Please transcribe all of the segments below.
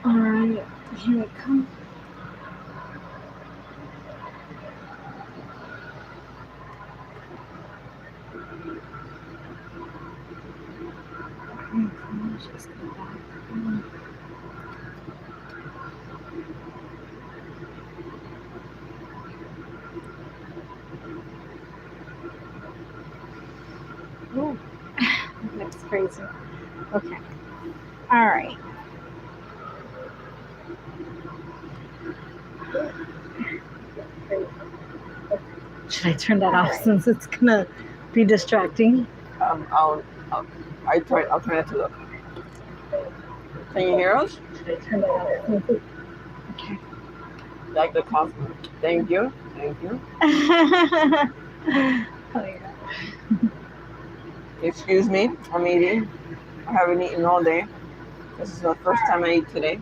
All right, here it comes. Just go back. Oh, looks crazy. Okay. All right. Should I turn that off since it's gonna be distracting? Um, I'll, I'll, I'll try not to look. Can you hear us? Should I turn that off? Okay. Like the coffee. Thank you. Thank you. Oh yeah. Excuse me. I'm eating. I haven't eaten all day. This is the first time I eat today.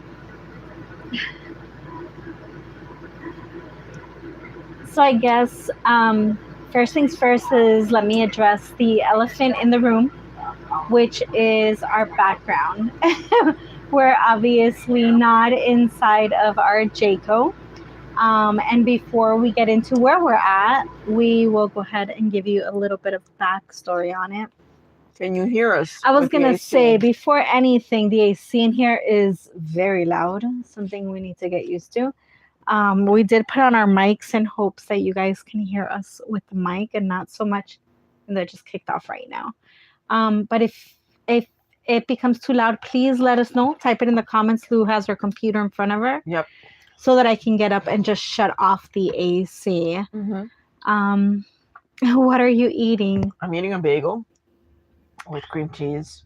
So I guess first things first is let me address the elephant in the room, which is our background. We're obviously not inside of our Jayco. And before we get into where we're at, we will go ahead and give you a little bit of backstory on it. Can you hear us? I was with the gonna say AC? before anything, the AC in here is very loud. Something we need to get used to. We did put on our mics in hopes that you guys can hear us with the mic and not so much. And they're just kicked off right now. But if it becomes too loud, please let us know. Type it in the comments. Lou has her computer in front of her. Yep. So that I can get up and just shut off the AC. Mm-hmm. What are you eating? I'm eating a bagel with cream cheese.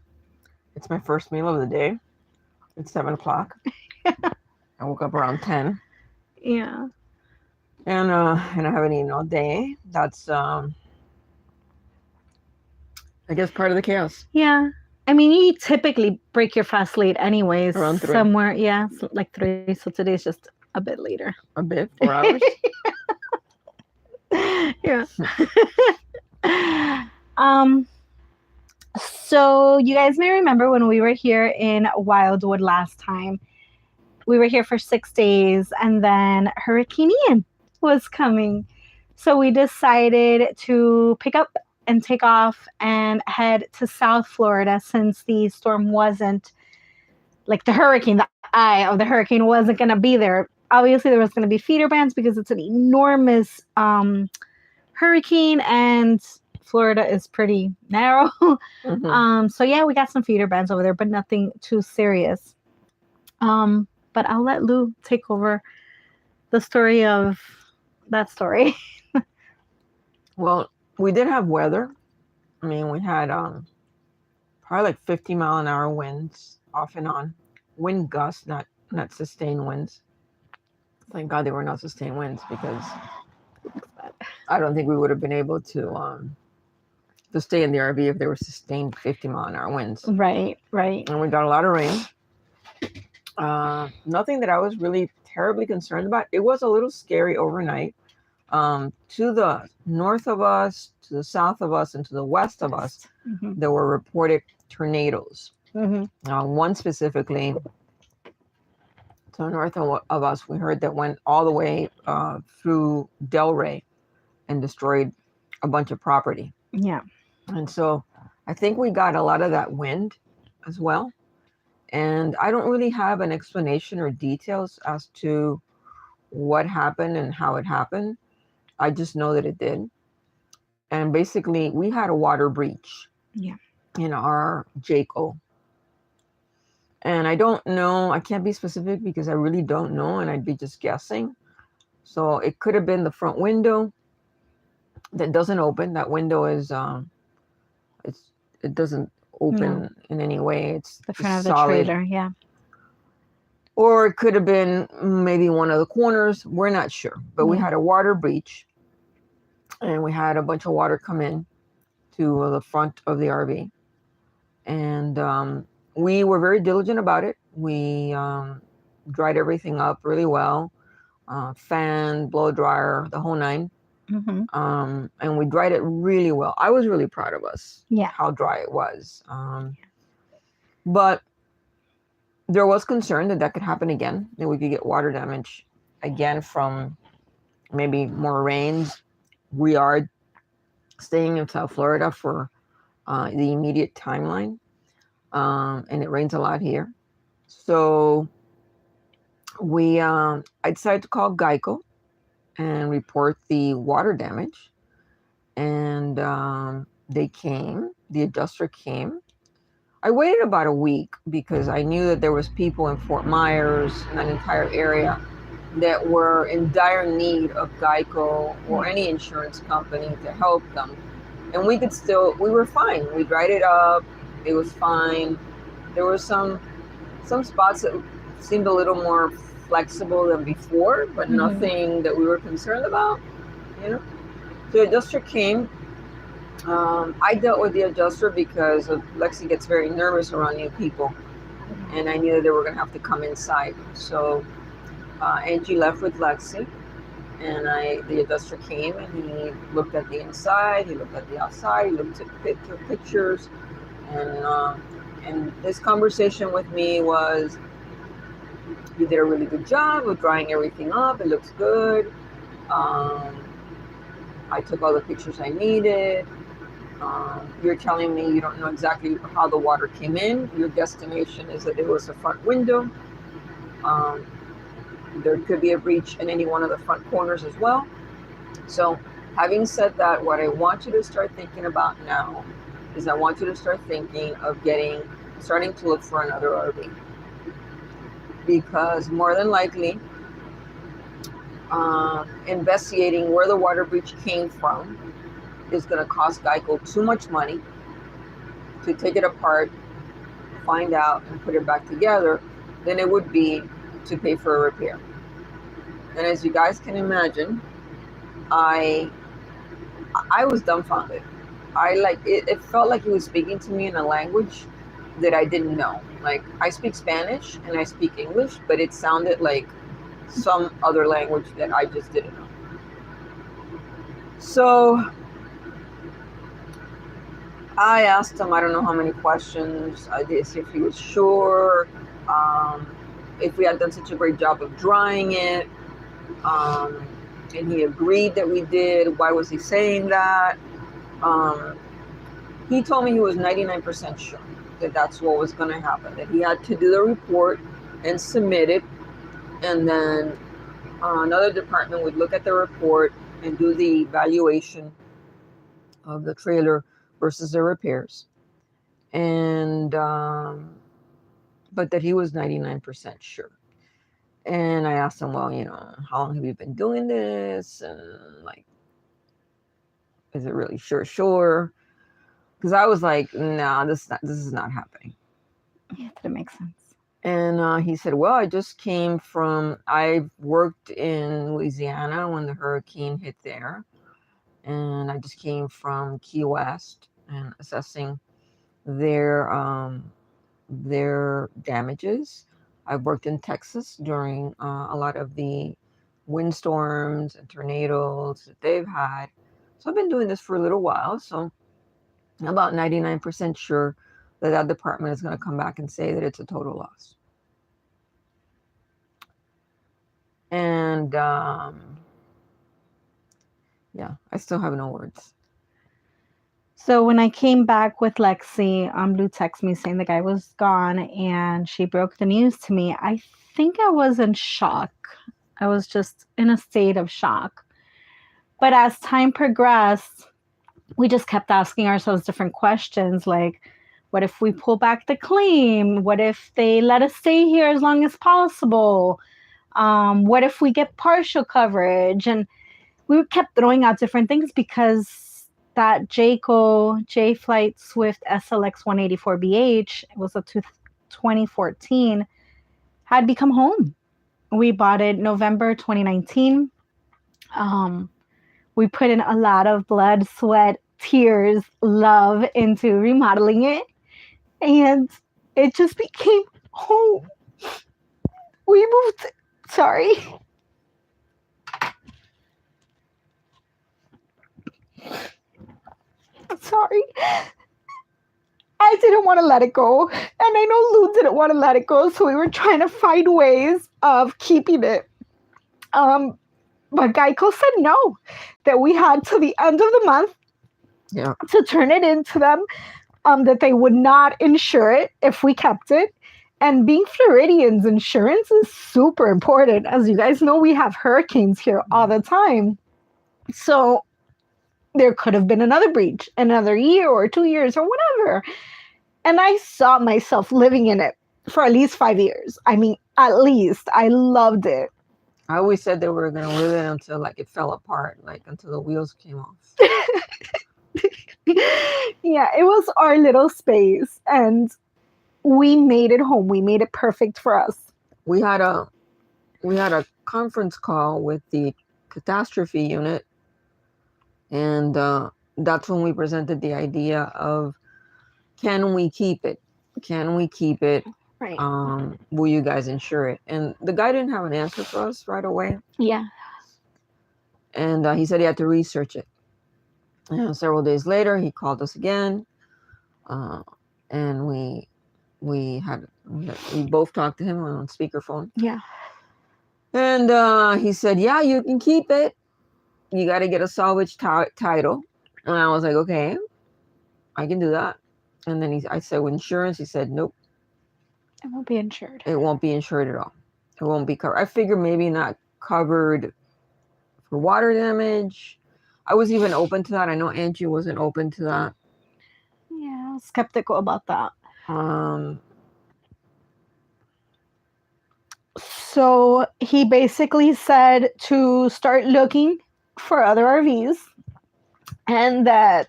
It's my first meal of the day. It's 7 o'clock. I woke up around 10. Yeah. And I haven't eaten all day. That's I guess part of the chaos. Yeah. I mean, you typically break your fast late anyways. Around 3. Somewhere, yeah, like 3. So today's just a bit later. A bit, 4 hours. Yeah. um. So you guys may remember when we were here in Wildwood last time. We were here for 6 days, and then Hurricane Ian was coming. So we decided to pick up and take off and head to South Florida since the storm wasn't like the hurricane, the eye of the hurricane wasn't going to be there. Obviously, there was going to be feeder bands because it's an enormous hurricane and Florida is pretty narrow. Mm-hmm. So yeah, we got some feeder bands over there, but nothing too serious. But I'll let Lou take over the story of that story. Well, we did have weather. I mean, we had probably like 50-mile-an-hour winds off and on. Wind gusts, not sustained winds. Thank God they were not sustained winds because I don't think we would have been able to stay in the RV if they were sustained 50-mile-an-hour winds. Right. And we got a lot of rain. Nothing that I was really terribly concerned about. It was a little scary overnight. To the north of us, to the south of us, and to the west of us, there were reported tornadoes. One specifically to the north of us, we heard that went all the way through Delray and destroyed a bunch of property. Yeah. And so I think we got a lot of that wind as well. And I don't really have an explanation or details as to what happened and how it happened. I just know that it did. And basically, we had a water breach in our Jayco. And I don't know, I can't be specific because I really don't know, and I'd be just guessing. So it could have been the front window that doesn't open. That window is, it doesn't open in any way. It's the front of the solid. trailer, yeah. Or it could have been maybe one of the corners. We're not sure. But we had a water breach. And we had a bunch of water come in to the front of the RV. And we were very diligent about it. We dried everything up really well. Fan, blow dryer, the whole 9. And we dried it really well. I was really proud of us. Yeah. How dry it was. But there was concern that that could happen again, that we could get water damage again from maybe more rains. We are staying in South Florida for the immediate timeline, and it rains a lot here. So I decided to call Geico and report the water damage, and they came. The adjuster came. I waited about a week because I knew that there was people in Fort Myers and that entire area that were in dire need of Geico or any insurance company to help them. And we were fine. We dried it up. It was fine. There were some spots that seemed a little more flexible than before, but nothing that we were concerned about, you know. So the adjuster came. I dealt with the adjuster because Lexi gets very nervous around new people, and I knew that they were going to have to come inside. So Angie left with Lexi, and the adjuster came and he looked at the inside, he looked at the outside, he looked at pictures, and this conversation with me was, you did a really good job of drying everything up. It looks good. I took all the pictures I needed. You're telling me you don't know exactly how the water came in. Your guesstimation is that it was a front window. There could be a breach in any one of the front corners as well. So having said that, what I want you to start thinking about now is I want you to start thinking of starting to look for another RV. Because more than likely, investigating where the water breach came from is going to cost Geico too much money to take it apart, find out, and put it back together than it would be to pay for a repair. And as you guys can imagine, I was dumbfounded. It felt like he was speaking to me in a language that I didn't know. Like, I speak Spanish and I speak English, but it sounded like some other language that I just didn't know. So I asked him, I don't know how many questions. I did see if he was sure, if we had done such a great job of drying it. And he agreed that we did. Why was he saying that? He told me he was 99% sure that that's what was going to happen, that he had to do the report and submit it, and then another department would look at the report and do the evaluation of the trailer versus the repairs. And but that he was 99% sure. And I asked him, well, how long have you been doing this? And like, is it really sure? Because I was like, nah, this is not happening. Yeah, that makes sense. And he said, well, I've worked in Louisiana when the hurricane hit there. And I just came from Key West and assessing their damages. I've worked in Texas during a lot of the windstorms and tornadoes that they've had. So I've been doing this for a little while. So I'm about 99% sure that department is going to come back and say that it's a total loss. And yeah, I still have no words. So when I came back with Lexi, Blue texted me saying the guy was gone, and she broke the news to me. I think I was in shock. I was just in a state of shock. But as time progressed, we just kept asking ourselves different questions, like, what if we pull back the claim? What if they let us stay here as long as possible? What if we get partial coverage? And we kept throwing out different things because that Jayco J-Flight Swift SLX 184BH, it was a 2014, had become home. We bought it November 2019. We put in a lot of blood, sweat, tears, love into remodeling it, and it just became home. We moved. Sorry. I didn't want to let it go. And I know Lou didn't want to let it go. So we were trying to find ways of keeping it. But Geico said no, that we had to the end of the month to turn it into them, that they would not insure it if we kept it. And being Floridians, insurance is super important. As you guys know, we have hurricanes here all the time. So there could have been another breach, another year or 2 years or whatever. And I saw myself living in it for at least 5 years. I mean, at least. I loved it. I always said that we were going to live it until like it fell apart, like until the wheels came off. Yeah, it was our little space, and we made it home. We made it perfect for us. We had a conference call with the catastrophe unit, and that's when we presented the idea of, can we keep it? Can we keep it? Right. Will you guys insure it? And the guy didn't have an answer for us right away. Yeah. And he said he had to research it. And several days later, he called us again, and we both talked to him on speakerphone. Yeah. And he said, "Yeah, you can keep it. You got to get a salvage title." And I was like, "Okay, I can do that." And then I said, "With insurance?" He said, "Nope. It won't be insured. It won't be insured at all. It won't be covered." I figured maybe not covered for water damage. I was even open to that. I know Angie wasn't open to that. Yeah, I was skeptical about that. So he basically said to start looking for other RVs, and that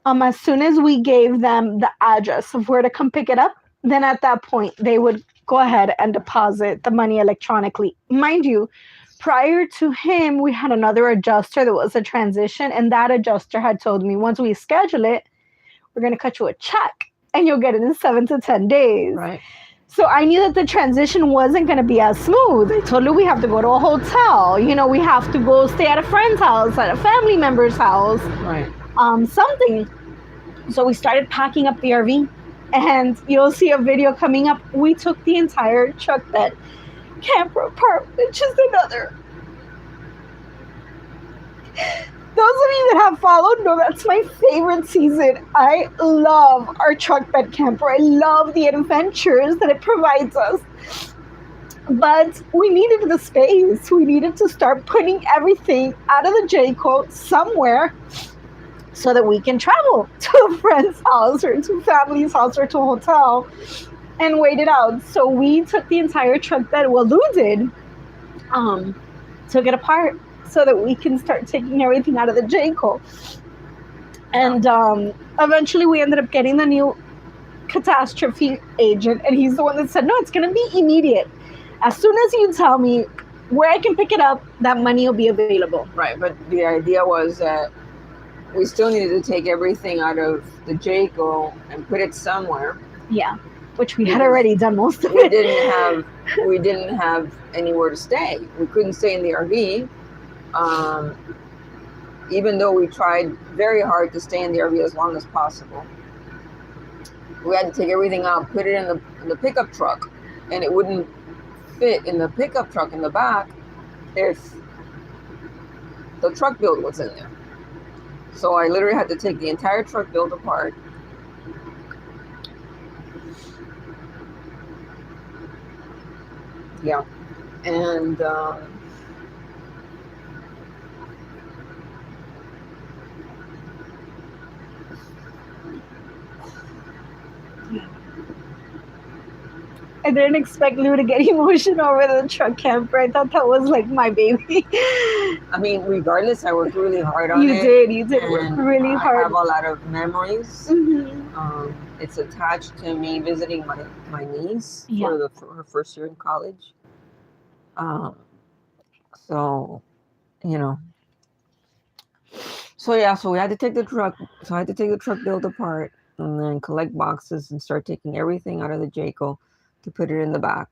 as soon as we gave them the address of where to come pick it up, then at that point they would go ahead and deposit the money electronically. Mind you, prior to him, we had another adjuster that was a transition, and that adjuster had told me, once we schedule it, we're going to cut you a check and you'll get it in 7 to 10 days. Right. So I knew that the transition wasn't going to be as smooth. I told her we have to go to a hotel. You know, we have to go stay at a friend's house, at a family member's house. Right. Something. So we started packing up the RV, and you'll see a video coming up. We took the entire truck bed camper apart, which is another. Those of you that have followed know that's my favorite season. I love our truck bed camper. I love the adventures that it provides us. But we needed the space. We needed to start putting everything out of the Jayco somewhere so that we can travel to a friend's house or to family's house or to a hotel and wait it out. So we took the entire truck bed, well, Lou did, took it apart so that we can start taking everything out of the Jayco. And eventually we ended up getting the new catastrophe agent, and he's the one that said, no, it's going to be immediate. As soon as you tell me where I can pick it up, that money will be available. Right, but the idea was that we still needed to take everything out of the Jayco and put it somewhere. Yeah, which we had already done most of it. We didn't have anywhere to stay. We couldn't stay in the RV. Even though we tried very hard to stay in the RV as long as possible. We had to take everything out, put it in the pickup truck, and it wouldn't fit in the pickup truck in the back if the truck build was in there. So I literally had to take the entire truck build apart. Yeah. And I didn't expect Lou to get emotional over the truck camper. I thought that was like my baby. I mean, regardless, I worked really hard on it. You did work really hard. I have a lot of memories. Mm-hmm. It's attached to me visiting my niece for her first year in college. So, you know. So yeah, so we had to take the truck. So I had to take the truck build apart and then collect boxes and start taking everything out of the Jayco to put it in the back.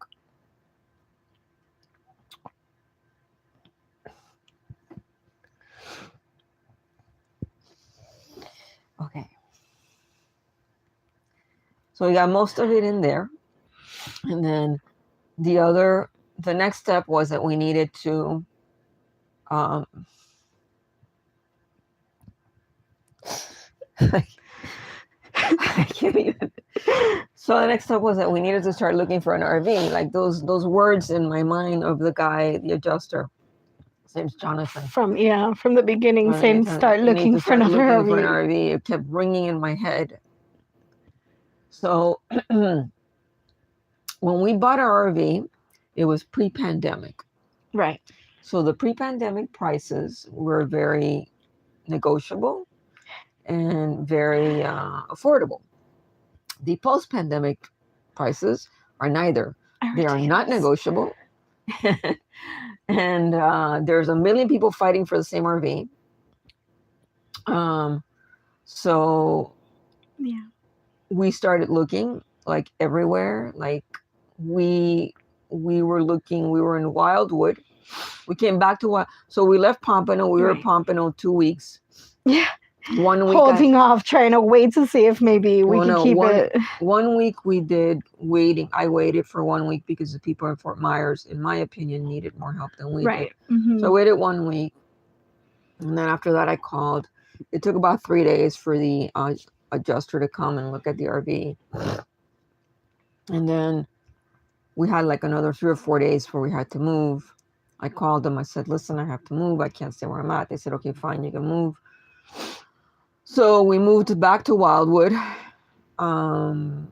Okay. So we got most of it in there. And then the next step was that we needed to I can't even. So the next step was that we needed to start looking for an RV. Like those words in my mind of the guy, the adjuster. His name's Jonathan. From the beginning, saying start looking for another RV. For an RV. It kept ringing in my head. So when we bought our RV, it was pre-pandemic. Right. So the pre-pandemic prices were very negotiable and very affordable. The post-pandemic prices are neither. They are not negotiable. And there's a million people fighting for the same RV. So we started looking like everywhere. Like we were looking. We were in Wildwood. We came back to so we left Pompano. We were at Pompano 2 weeks. Yeah. 1 week holding off, trying to wait to see if maybe we can keep it. 1 week we did waiting. I waited for 1 week because the people in Fort Myers, in my opinion, needed more help than we did. Mm-hmm. So I waited 1 week. And then after that I called. It took about 3 days for the adjuster to come and look at the RV. And then we had like another 3 or 4 days before we had to move. I called them. I said, listen, I have to move. I can't stay where I'm at. They said, okay, fine, you can move. So we moved back to Wildwood. And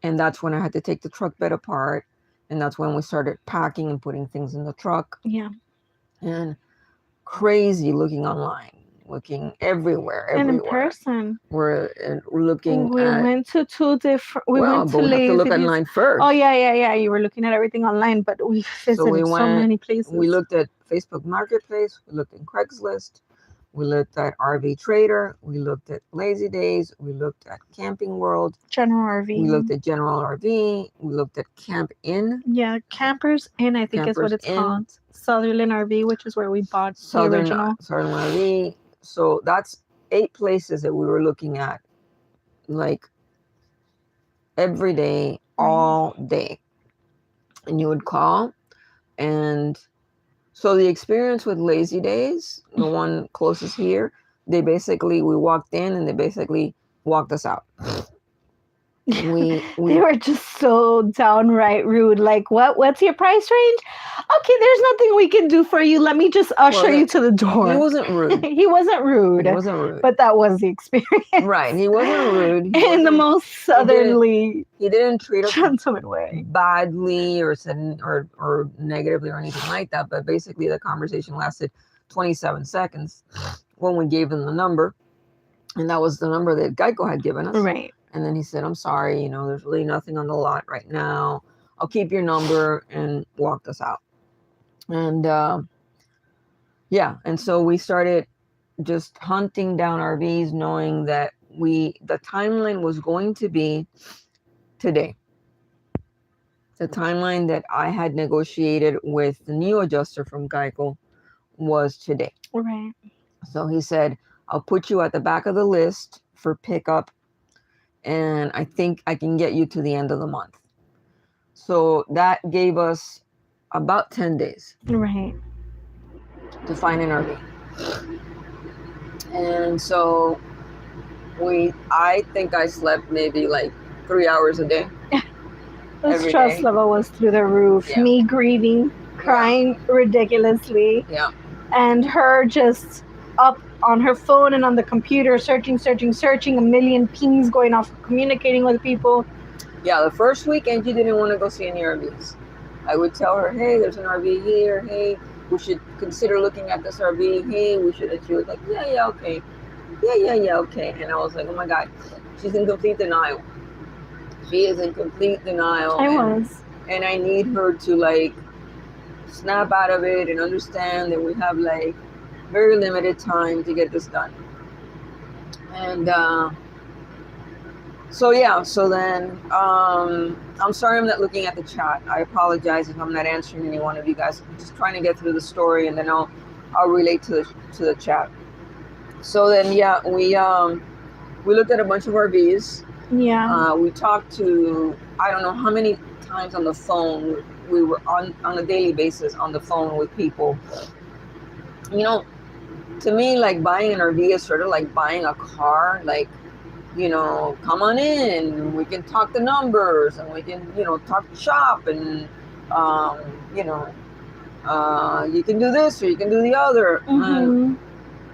that's when I had to take the truck bed apart. And that's when we started packing and putting things in the truck. Yeah. And crazy looking online, looking everywhere. And in person. We're looking we went to 2 different, we went to we have to look online first. Oh, yeah. You were looking at everything online, but we visited so many places. We looked at Facebook Marketplace. We looked at Craigslist. We looked at RV Trader. We looked at Lazy Days. We looked at Camping World. General RV. We looked at General RV. We looked at Camp Inn. Yeah, Campers Inn, I think is what it's called. Sutherland RV, which is where we bought the original. Sutherland RV. So that's 8 places that we were looking at, like every day, all day. And you would call. And so the experience with Lazy Days, the one closest here, we walked in and they basically walked us out. They were just so downright rude. Like, what's your price range? Okay, there's nothing we can do for you. Let me just usher you to the door. He wasn't rude. He wasn't rude. But that was the experience. Right. He wasn't rude. In the most southerly, he didn't treat us gentleman way. Badly or negatively or anything like that. But basically the conversation lasted 27 seconds when we gave him the number. And that was the number that Geico had given us. Right. And then he said, I'm sorry, there's really nothing on the lot right now. I'll keep your number, and walked us out. And and so we started just hunting down RVs, knowing that the timeline was going to be today. The timeline that I had negotiated with the new adjuster from Geico was today. Right. So he said, I'll put you at the back of the list for pickup. And I think I can get you to the end of the month. So that gave us about 10 days. Right. To find an RV. And so I think I slept maybe like 3 hours a day. The stress level was through the roof. Yeah. Me grieving, crying ridiculously. Yeah. And her just up on her phone and on the computer, searching, a million pings going off, communicating with people. Yeah, the first weekend she didn't want to go see any RVs. I would tell her, hey, there's an RV here. Hey, we should consider looking at this RV. Hey, we should. And she was like, yeah, okay. Yeah, okay. And I was like, oh my God, she's in complete denial. She is in complete denial. And I need her to like snap out of it and understand that we have like very limited time to get this done. And so then I'm sorry I'm not looking at the chat. I apologize if I'm not answering any one of you guys. I'm just trying to get through the story, and then I'll relate to the chat. So then we looked at a bunch of RVs, Yeah. We talked to, I don't know how many times on the phone. We were on a daily basis on the phone with people. You know, to me, like buying an RV is sort of like buying a car. Like, come on in. We can talk the numbers, and we can, talk shop, and um, you know, you can do this or you can do the other. And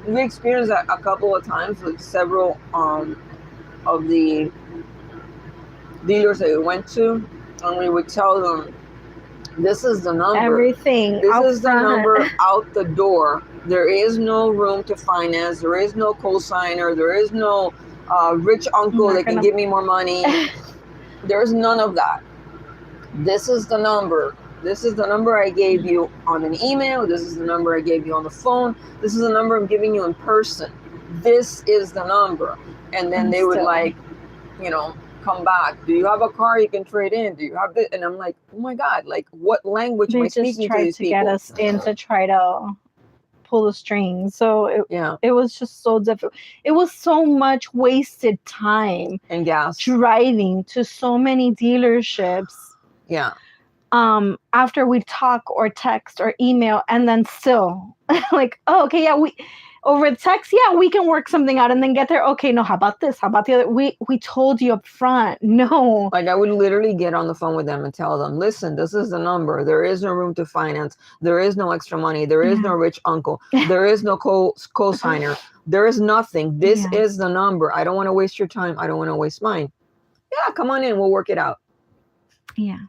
Mm-hmm. we experienced that a couple of times with several of the dealers that we went to, and we would tell them, this is the number. Everything This out is the front. number out the door. There is no room to finance. There is no co-signer. There is no rich I'm uncle not that can gonna. give me more money. There's none of that. This is the number. This is the number I gave you on an email. This is the number I gave you on the phone. This is the number I'm giving you in person. This is the number. And then And they would still, come back. Do you have a car you can trade in? Do you have this? And I'm like, oh my God, like what language am they I just speaking to tried these to get people? us in to try to pull the strings. So Yeah. it was just so difficult. It was so much wasted time And gas. driving to so many dealerships. Yeah. After we talk or text or email, and then still like, oh, okay, yeah, we over text, yeah, we can work something out, and then get there. Okay, no, how about this? How about the other? We told you up front. No. Like I would literally get on the phone with them and tell them, listen, this is the number. There is no room to finance. There is no extra money. There is no rich uncle. There is no co-signer. There is nothing. This is the number. I don't want to waste your time. I don't want to waste mine. Yeah, come on in. We'll work it out. Yeah.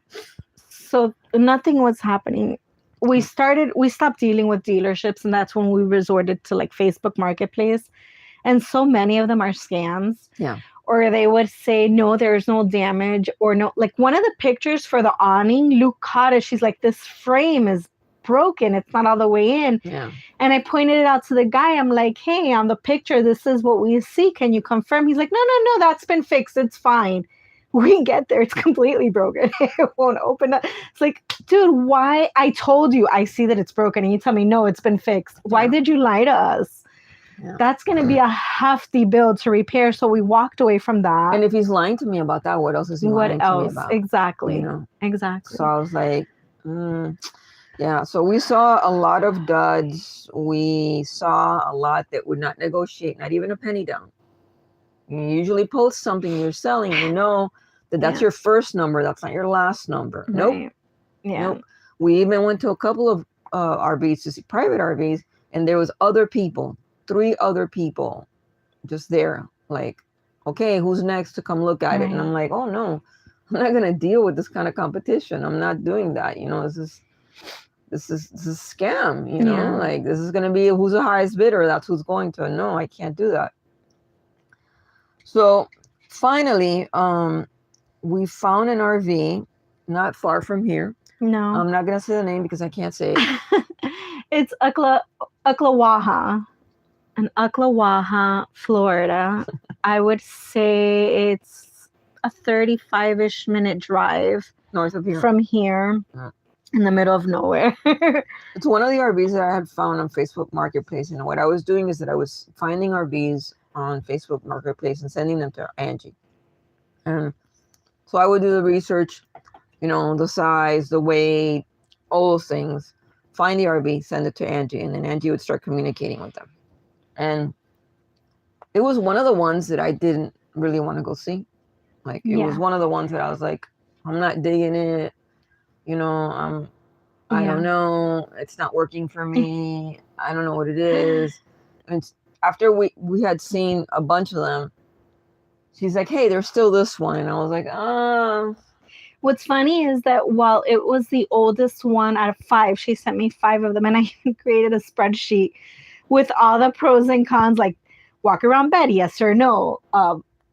So nothing was happening. We stopped dealing with dealerships, and that's when we resorted to like Facebook Marketplace. And so many of them are scams. Yeah. Or they would say, no, there's no damage, or no, like one of the pictures for the awning, Luke caught it. She's like, this frame is broken. It's not all the way in. Yeah. And I pointed it out to the guy. I'm like, hey, on the picture, this is what we see. Can you confirm? He's like, no, that's been fixed. It's fine. We get there, it's completely broken. It won't open up. It's like, dude, why? I told you, I see that it's broken, and you tell me, no, it's been fixed. Why did you lie to us? Yeah. That's going to be a hefty bill to repair. So we walked away from that. And if he's lying to me about that, what else is he lying to me about? Exactly. Exactly. So I was like, yeah. So we saw a lot of duds. We saw a lot that would not negotiate, not even a penny down. You usually post something you're selling, that's your first number. That's not your last number. Right. Nope. Yeah. Nope. We even went to a couple of RVs to see private RVs, and there was 3 other people just there. Like, okay, who's next to come look at it? And I'm like, oh no, I'm not gonna deal with this kind of competition. I'm not doing that. This is a scam. Like this is gonna be who's the highest bidder. That's who's going to. No, I can't do that. So finally, we found an RV not far from here. No. I'm not going to say the name because I can't say it. It's Ocklawaha. In Ocklawaha, Florida. I would say it's a 35-ish minute drive north of here. From here. Yeah. In the middle of nowhere. It's one of the RVs that I had found on Facebook Marketplace. And what I was doing is that I was finding RVs on Facebook Marketplace and sending them to Angie. And so I would do the research, the size, the weight, all those things, find the RV, send it to Angie, and then Angie would start communicating with them. And it was one of the ones that I didn't really want to go see. Like it was one of the ones that I was like, I'm not digging it. I don't know. It's not working for me. I don't know what it is. And after we had seen a bunch of them, she's like, hey, there's still this one. And I was like, What's funny is that while it was the oldest one out of 5, she sent me 5 of them, and I created a spreadsheet with all the pros and cons, like walk around bed, yes or no,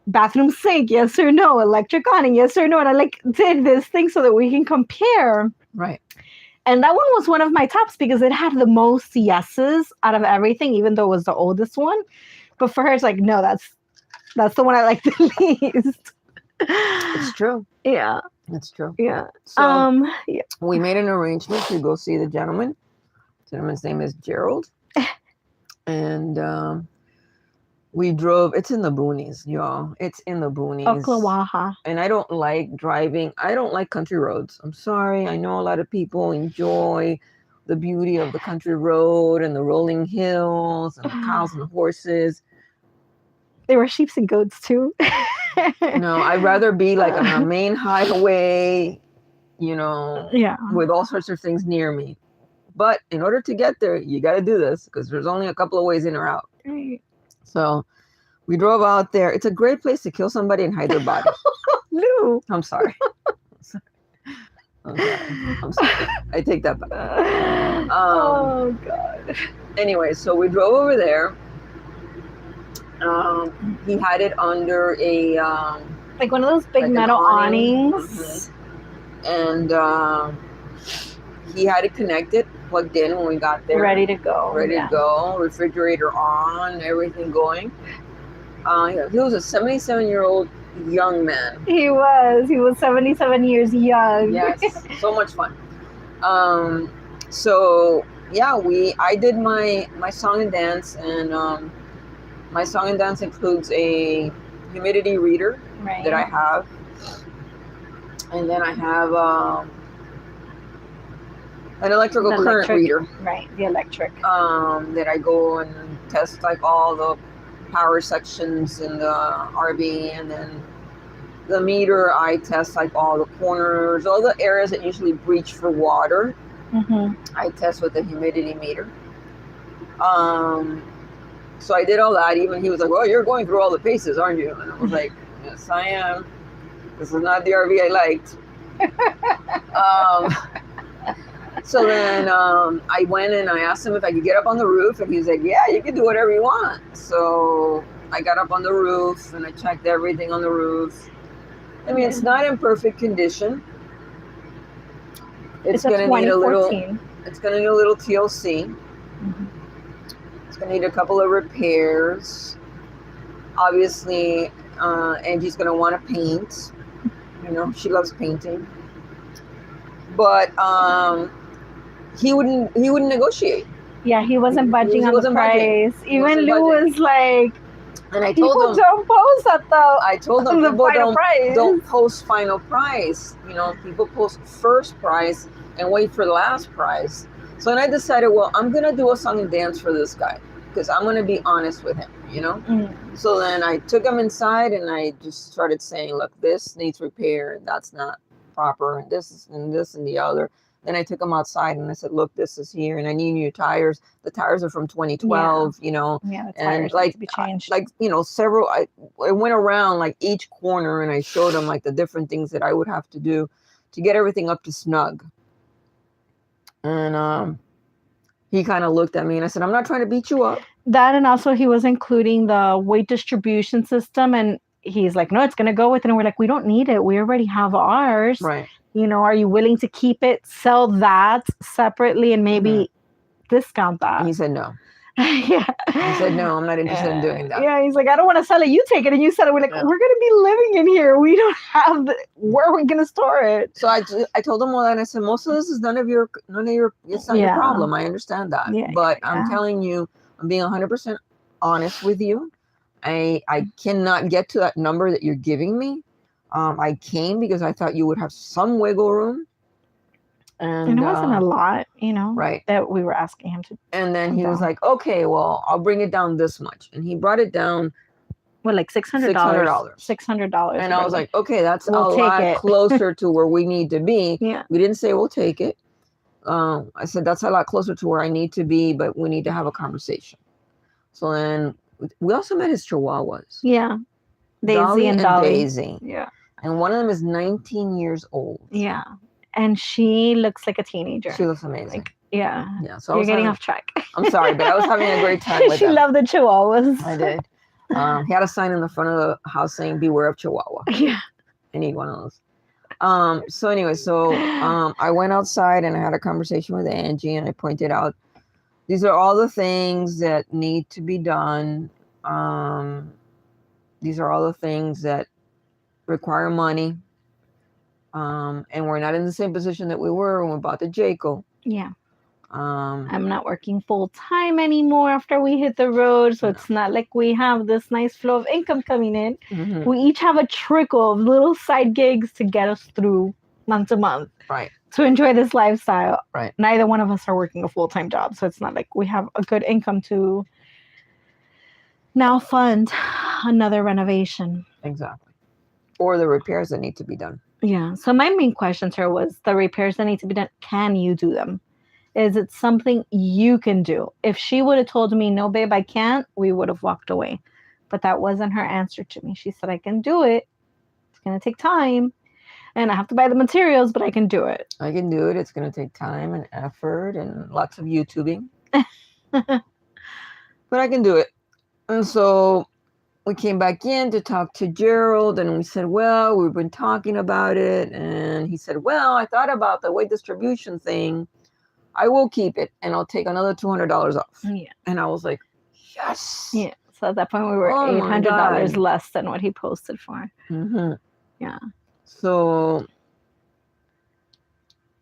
bathroom sink, yes or no, electric awning, yes or no. And I did this thing so that we can compare. Right. And that one was one of my tops because it had the most yeses out of everything, even though it was the oldest one. But for her, it's like, no, that's the one I like the least. It's true. Yeah. It's true. Yeah. So we made an arrangement to go see the gentleman. The gentleman's name is Gerald. And We drove. It's in the boonies, y'all. It's in the boonies. Oklawaha. And I don't like driving. I don't like country roads. I'm sorry. I know a lot of people enjoy the beauty of the country road and the rolling hills and the cows and the horses. There were sheep and goats too. No, I'd rather be like on a main highway, Yeah. with all sorts of things near me. But in order to get there, you got to do this because there's only a couple of ways in or out. Right. So we drove out there. It's a great place to kill somebody and hide their body. No. I'm sorry. I'm sorry. I take that back. Oh, God. Anyway, so we drove over there. He had it under a... like one of those big like metal awning. awnings. And he had it connected, plugged in when we got there. Ready to go. Ready to go. Refrigerator on, everything going. He was a 77-year-old young man. He was 77 years young. Yes, so much fun. So yeah, I did my song and dance, and my song and dance includes a humidity reader that I have, and then I have an electrical current reader. Right, the electric. That I go and test like all the power sections in the RV, and then the meter I test like all the corners, all the areas that usually breach for water. I test with the humidity meter. So I did all that. Even he was like, "Well, you're going through all the paces, aren't you?" And I was like, "Yes, I am. This is not the RV I liked." So then I went and I asked him if I could get up on the roof, and he was like, "Yeah, you can do whatever you want." So I got up on the roof and I checked everything on the roof. I mean, it's not in perfect condition. It's going to need a little. It's going to need a little TLC. It's going to need a couple of repairs. Obviously, Angie's going to want to paint. She loves painting. But he wouldn't negotiate. Yeah, he wasn't budging on the price. Even Lou was like, and I told him, don't post at I told him people price. Don't post final price. People post first price and wait for the last price. So then I decided, well, I'm gonna do a song and dance for this guy because I'm gonna be honest with him, So then I took him inside and I just started saying, look, this needs repair and that's not proper, and this and the other. Then I took him outside and I said, look, this is here, and I need new tires. The tires are from 2012, the tires and need to be changed. Several. I went around like each corner and I showed him like the different things that I would have to do to get everything up to snug. And he kind of looked at me and I said, I'm not trying to beat you up. That, and also he was including the weight distribution system, and he's like, no, it's going to go with it. And we're like, we don't need it. We already have ours. Right. Are you willing to keep it, sell that separately, and maybe discount that? And he said no. Yeah. He said, no, I'm not interested in doing that. Yeah, he's like, I don't want to sell it. You take it. And you sell it. We're like, we're going to be living in here. We don't have where we're going to store it. So I told him all that. And I said, most of this is none of your, it's not your problem. I understand that. But I'm telling you, I'm being 100% honest with you. I cannot get to that number that you're giving me. I came because I thought you would have some wiggle room. And it wasn't a lot, right, that we were asking him to. And then he was like, okay, well, I'll bring it down this much. And he brought it down. Well, like $600. $600. And I was like, okay, that's a lot closer to where we need to be. Yeah. We didn't say we'll take it. I said, that's a lot closer to where I need to be, but we need to have a conversation. So then we also met his chihuahuas. Yeah. Daisy and Daisy. Yeah. And one of them is 19 years old. Yeah. And she looks like a teenager. She looks amazing. Yeah. So you're getting off track. I'm sorry, but I was having a great time with She loved the chihuahuas. I did. He had a sign in the front of the house saying, beware of Chihuahua. Yeah. I need one of those. So anyway, I went outside and I had a conversation with Angie, and I pointed out, these are all the things that need to be done. These are all the things that require money. And we're not in the same position that we were when we bought the Jayco. Yeah. I'm not working full time anymore after we hit the road, so it's not like we have this nice flow of income coming in. Mm-hmm. We each have a trickle of little side gigs to get us through month to month. Right. To enjoy this lifestyle. Right. Neither one of us are working a full-time job, so it's not like we have a good income to now fund another renovation. Exactly. Or the repairs that need to be done. Yeah. So my main question to her was the repairs that need to be done. Can you do them? Is it something you can do? If she would have told me, no, babe, I can't, we would have walked away. But that wasn't her answer to me. She said, I can do it. It's going to take time. And I have to buy the materials, but I can do it. I can do it. It's going to take time and effort and lots of YouTubing. But I can do it. And so we came back in to talk to Gerald, and we said, well, we've been talking about it. And he said, well, I thought about the weight distribution thing. I will keep it, and I'll take another $200 off. Yeah. And I was like, yes. Yeah. So at that point, we were $800 less than what he posted for. Mm-hmm. Yeah. So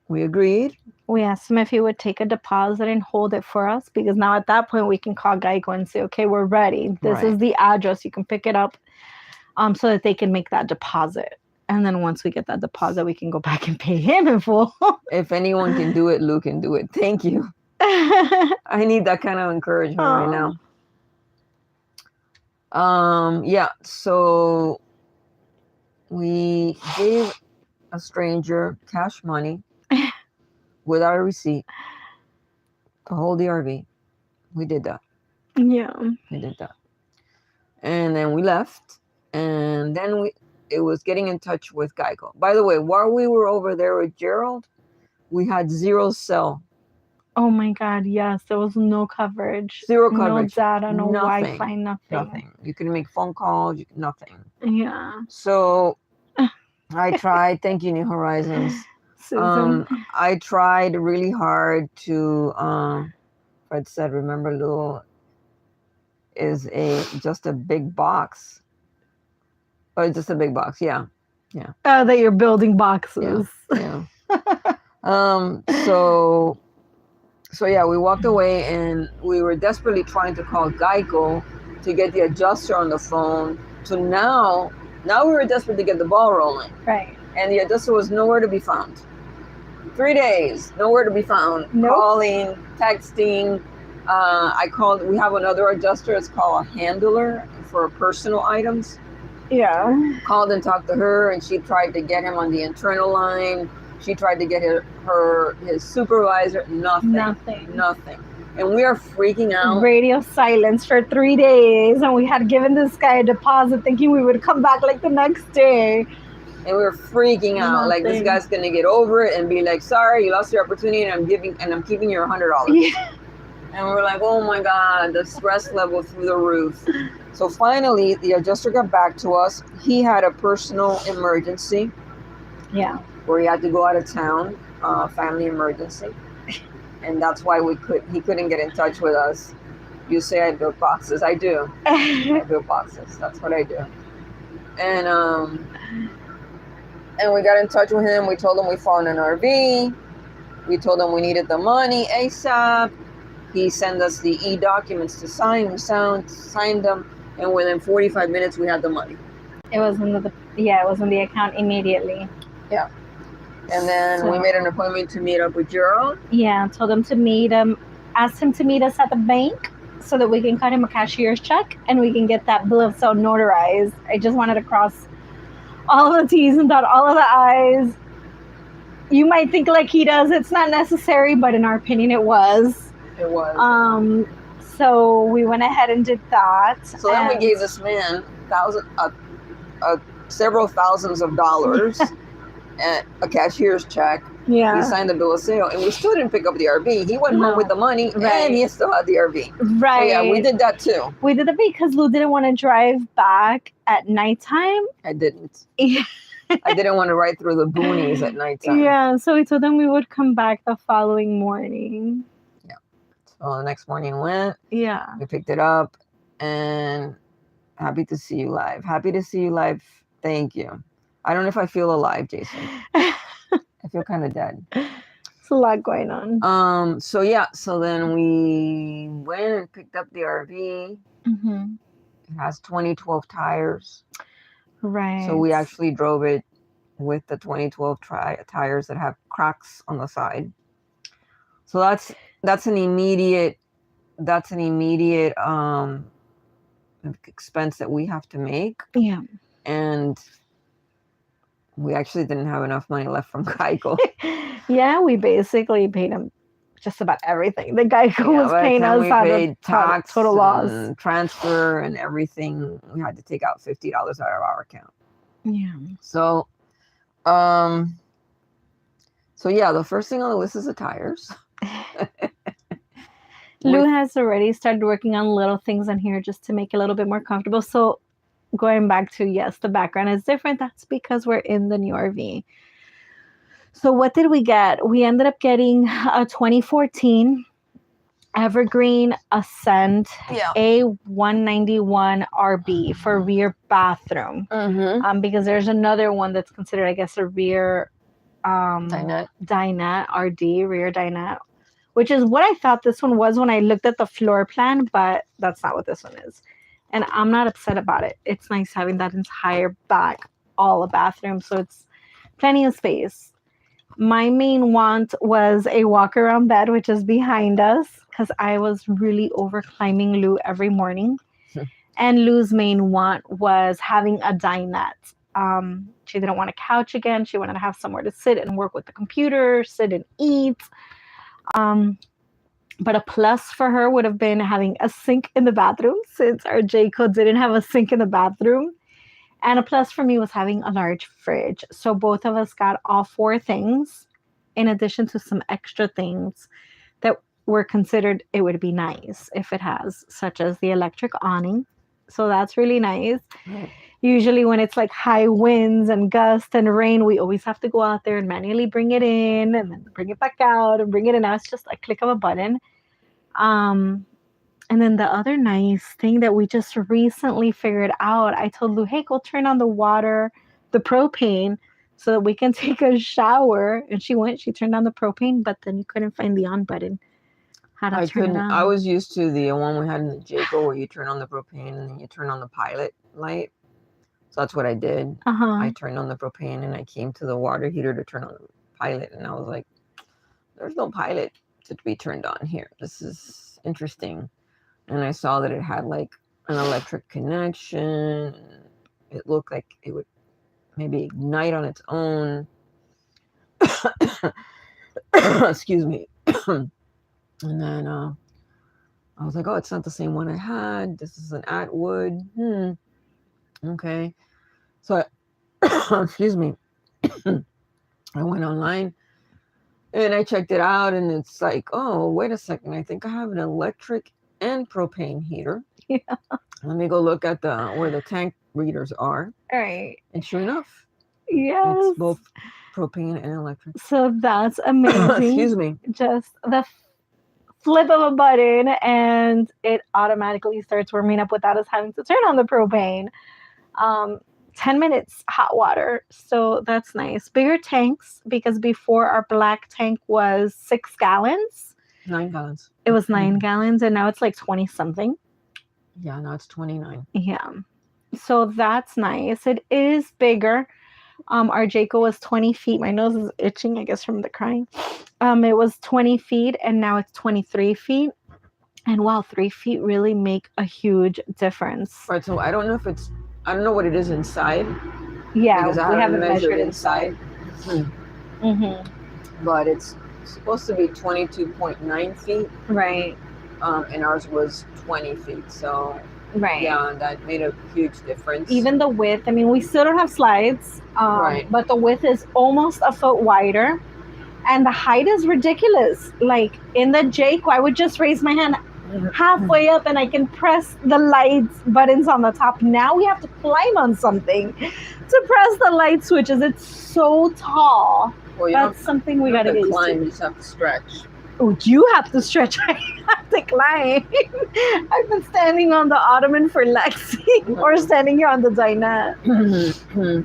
we agreed. We asked him if he would take a deposit and hold it for us, because now at that point we can call Geico and say, okay, we're ready. This is the address. You can pick it up so that they can make that deposit. And then once we get that deposit, we can go back and pay him in full. If anyone can do it, Lou can do it. Thank you. I need that kind of encouragement right now. Yeah, so we gave a stranger cash money without a receipt to hold the RV. We did that. Yeah. We did that. And then we left. And then it was getting in touch with Geico. By the way, while we were over there with Gerald, we had zero cell. Oh my God, yes. There was no coverage. Zero coverage. No data, no nothing, Wi-Fi, nothing. You couldn't make phone calls, nothing. Yeah. So I tried. Thank you, New Horizons. Susan. I tried really hard to, Fred said, remember, Lou, is just a big box. Oh, just a big box, yeah. Oh, that you're building boxes. Yeah. So yeah, we walked away, and we were desperately trying to call Geico to get the adjuster on the phone. So now we were desperate to get the ball rolling. Right. And the adjuster was nowhere to be found. 3 days, nowhere to be found. Nope. Calling, texting. I called. We have another adjuster. It's called a handler for personal items. Yeah. Called and talked to her, and she tried to get him on the internal line. She tried to get his supervisor. Nothing. And we are freaking out. Radio silence for 3 days, and we had given this guy a deposit thinking we would come back like the next day. And we were freaking out. Like, this guy's gonna get over it and be like, sorry, you lost your opportunity, and I'm keeping your $100. Yeah. And we were like, oh my God, the stress level through the roof. So finally, the adjuster got back to us. He had a personal emergency. Yeah. Where he had to go out of town, family emergency. And that's why he couldn't get in touch with us. You say I build boxes. I do. I build boxes. That's what I do. And we got in touch with him. We told him we found an RV. We told him we needed the money ASAP. He sent us the e-documents to sign. We signed them, and within 45 minutes we had the money. It was in the account immediately. Yeah. And then we made an appointment to meet up with Gerald. Yeah, told him to meet him, asked him to meet us at the bank so that we can cut him a cashier's check and we can get that bill of sale notarized. I just wanted to cross all of the T's and dot all of the I's. You might think like he does, it's not necessary, but in our opinion it was. It was. So we went ahead and did that. So then we gave this man several thousands of dollars. And a cashier's check. Yeah. We signed the bill of sale, and we still didn't pick up the RV. He went home with the money, and he still had the RV. Right. So yeah, we did that too. We did it because Lou didn't want to drive back at nighttime. I didn't. I didn't want to ride through the boonies at nighttime. Yeah, so we told them we would come back the following morning. Yeah. So the next morning we went. Yeah. We picked it up, and happy to see you live. Happy to see you live. Thank you. I don't know if I feel alive, Jason. I feel kind of dead. It's a lot going on. So yeah, so then we went and picked up the RV. Mm-hmm. It has 2012 tires. Right. So we actually drove it with the 2012 tires that have cracks on the side. So that's an immediate expense that we have to make. Yeah. And we actually didn't have enough money left from Geico. Yeah, we basically paid him just about everything. The Geico was paying us we out paid of tax, total loss. and transfer, and everything. We had to take out $50 out of our account. Yeah. So, yeah, the first thing on the list is the tires. Lou has already started working on little things in here just to make it a little bit more comfortable. So going back to, yes, the background is different. That's because we're in the new RV. So what did we get? We ended up getting a 2014 Evergreen Ascent A191 RB for rear bathroom. Mm-hmm. Because there's another one that's considered, I guess, a rear dinette RD, rear dinette, which is what I thought this one was when I looked at the floor plan, but that's not what this one is. And I'm not upset about it. It's nice having that entire back, all a bathroom, so it's plenty of space. My main want was a walk around bed, which is behind us, because I was really over climbing Lou every morning. And Lou's main want was having a dinette. She didn't want a couch again. She wanted to have somewhere to sit and work with the computer, sit and eat. But a plus for her would have been having a sink in the bathroom, since our Jayco didn't have a sink in the bathroom. And a plus for me was having a large fridge. So both of us got all four things, in addition to some extra things that were considered it would be nice if it has, such as the electric awning. So that's really nice. Right. Usually when it's like high winds and gusts and rain, we always have to go out there and manually bring it in and then bring it back out and bring it in. Now it's just a click of a button. And then the other nice thing that we just recently figured out, I told Lou, hey, go turn on the water, the propane, so that we can take a shower. And she turned on the propane, but then you couldn't find the on button. How to turn it on. I was used to the one we had in the Jayco where you turn on the propane and then you turn on the pilot light. So that's what I did. I turned on the propane and I came to the water heater to turn on the pilot. And I was like, there's no pilot to be turned on here. This is interesting. And I saw that it had like an electric connection. It looked like it would maybe ignite on its own. Excuse me. And then I was like, oh, it's not the same one I had. This is an Atwood. Okay. So, excuse me. I went online and I checked it out, and it's like, oh, wait a second. I think I have an electric and propane heater. Yeah. Let me go look at where the tank readers are. All right. And sure enough, yes, it's both propane and electric. So that's amazing. Excuse me. Just the flip of a button and it automatically starts warming up without us having to turn on the propane. 10 minutes hot water, so that's nice. Bigger tanks, because before our black tank was 6 gallons. 9 gallons. It was 9 gallons, and now it's like 20 something. Yeah, now it's 29. Yeah, so that's nice. It is bigger. Our Jayco was 20 feet. My nose is itching, I guess, from the crying. It was 20 feet, and now it's 23 feet. And wow, 3 feet really make a huge difference. Right, so I don't know what it is inside. Yeah, we haven't measured inside. But it's supposed to be 22.9 feet. Right. And ours was 20 feet. So, right. Yeah, that made a huge difference. Even the width, I mean, we still don't have slides, right. But the width is almost a foot wider. And the height is ridiculous. Like in the Jayco, I would just raise my hand halfway up and I can press the lights buttons on the top. Now we have to climb on something to press the light switches. It's so tall. Well, that's something we gotta get used to. You just have to stretch. Oh, you have to stretch. I have to climb. I've been standing on the ottoman for Lexi or standing here on the dinette.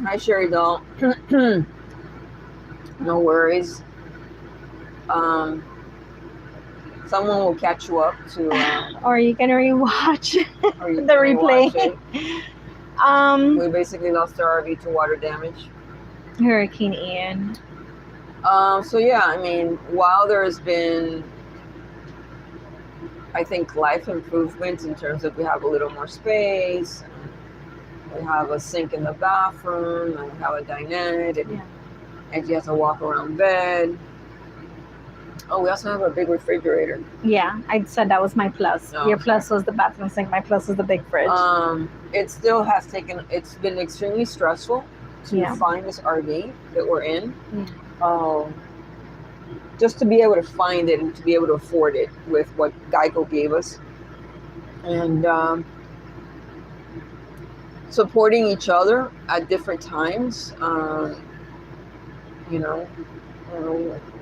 Hi, Sherry doll. No worries. Um, someone will catch you up to, Or you can rewatch or you the can replay. rewatch it. We basically lost our RV to water damage. Hurricane Ian. So yeah, I mean, while there's been, I think, life improvements in terms of we have a little more space, we have a sink in the bathroom, and we have a dinette, and she has a walk around bed. Oh, we also have a big refrigerator. Yeah, I said that was my plus. Oh, Your okay. plus was the bathroom sink. My plus was the big fridge. It still has taken. It's been extremely stressful to find this RV that we're in. Just to be able to find it and to be able to afford it with what Geico gave us, and supporting each other at different times. You know,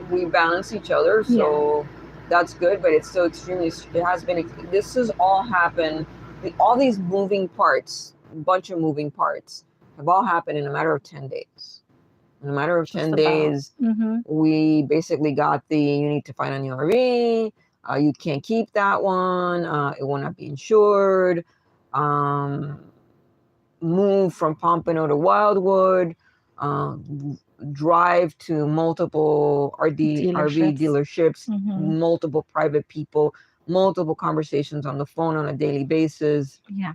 we balance each other, so that's good. But it's still extremely. It has been. This has all happened. All these moving parts, a bunch of moving parts, have all happened in a matter of 10 days. In a matter of 10 days, we basically got you need to find a new RV. You can't keep that one. It will not be insured. Move from Pompano to Wildwood. Drive to multiple RV dealerships, multiple private people, multiple conversations on the phone on a daily basis. Yeah.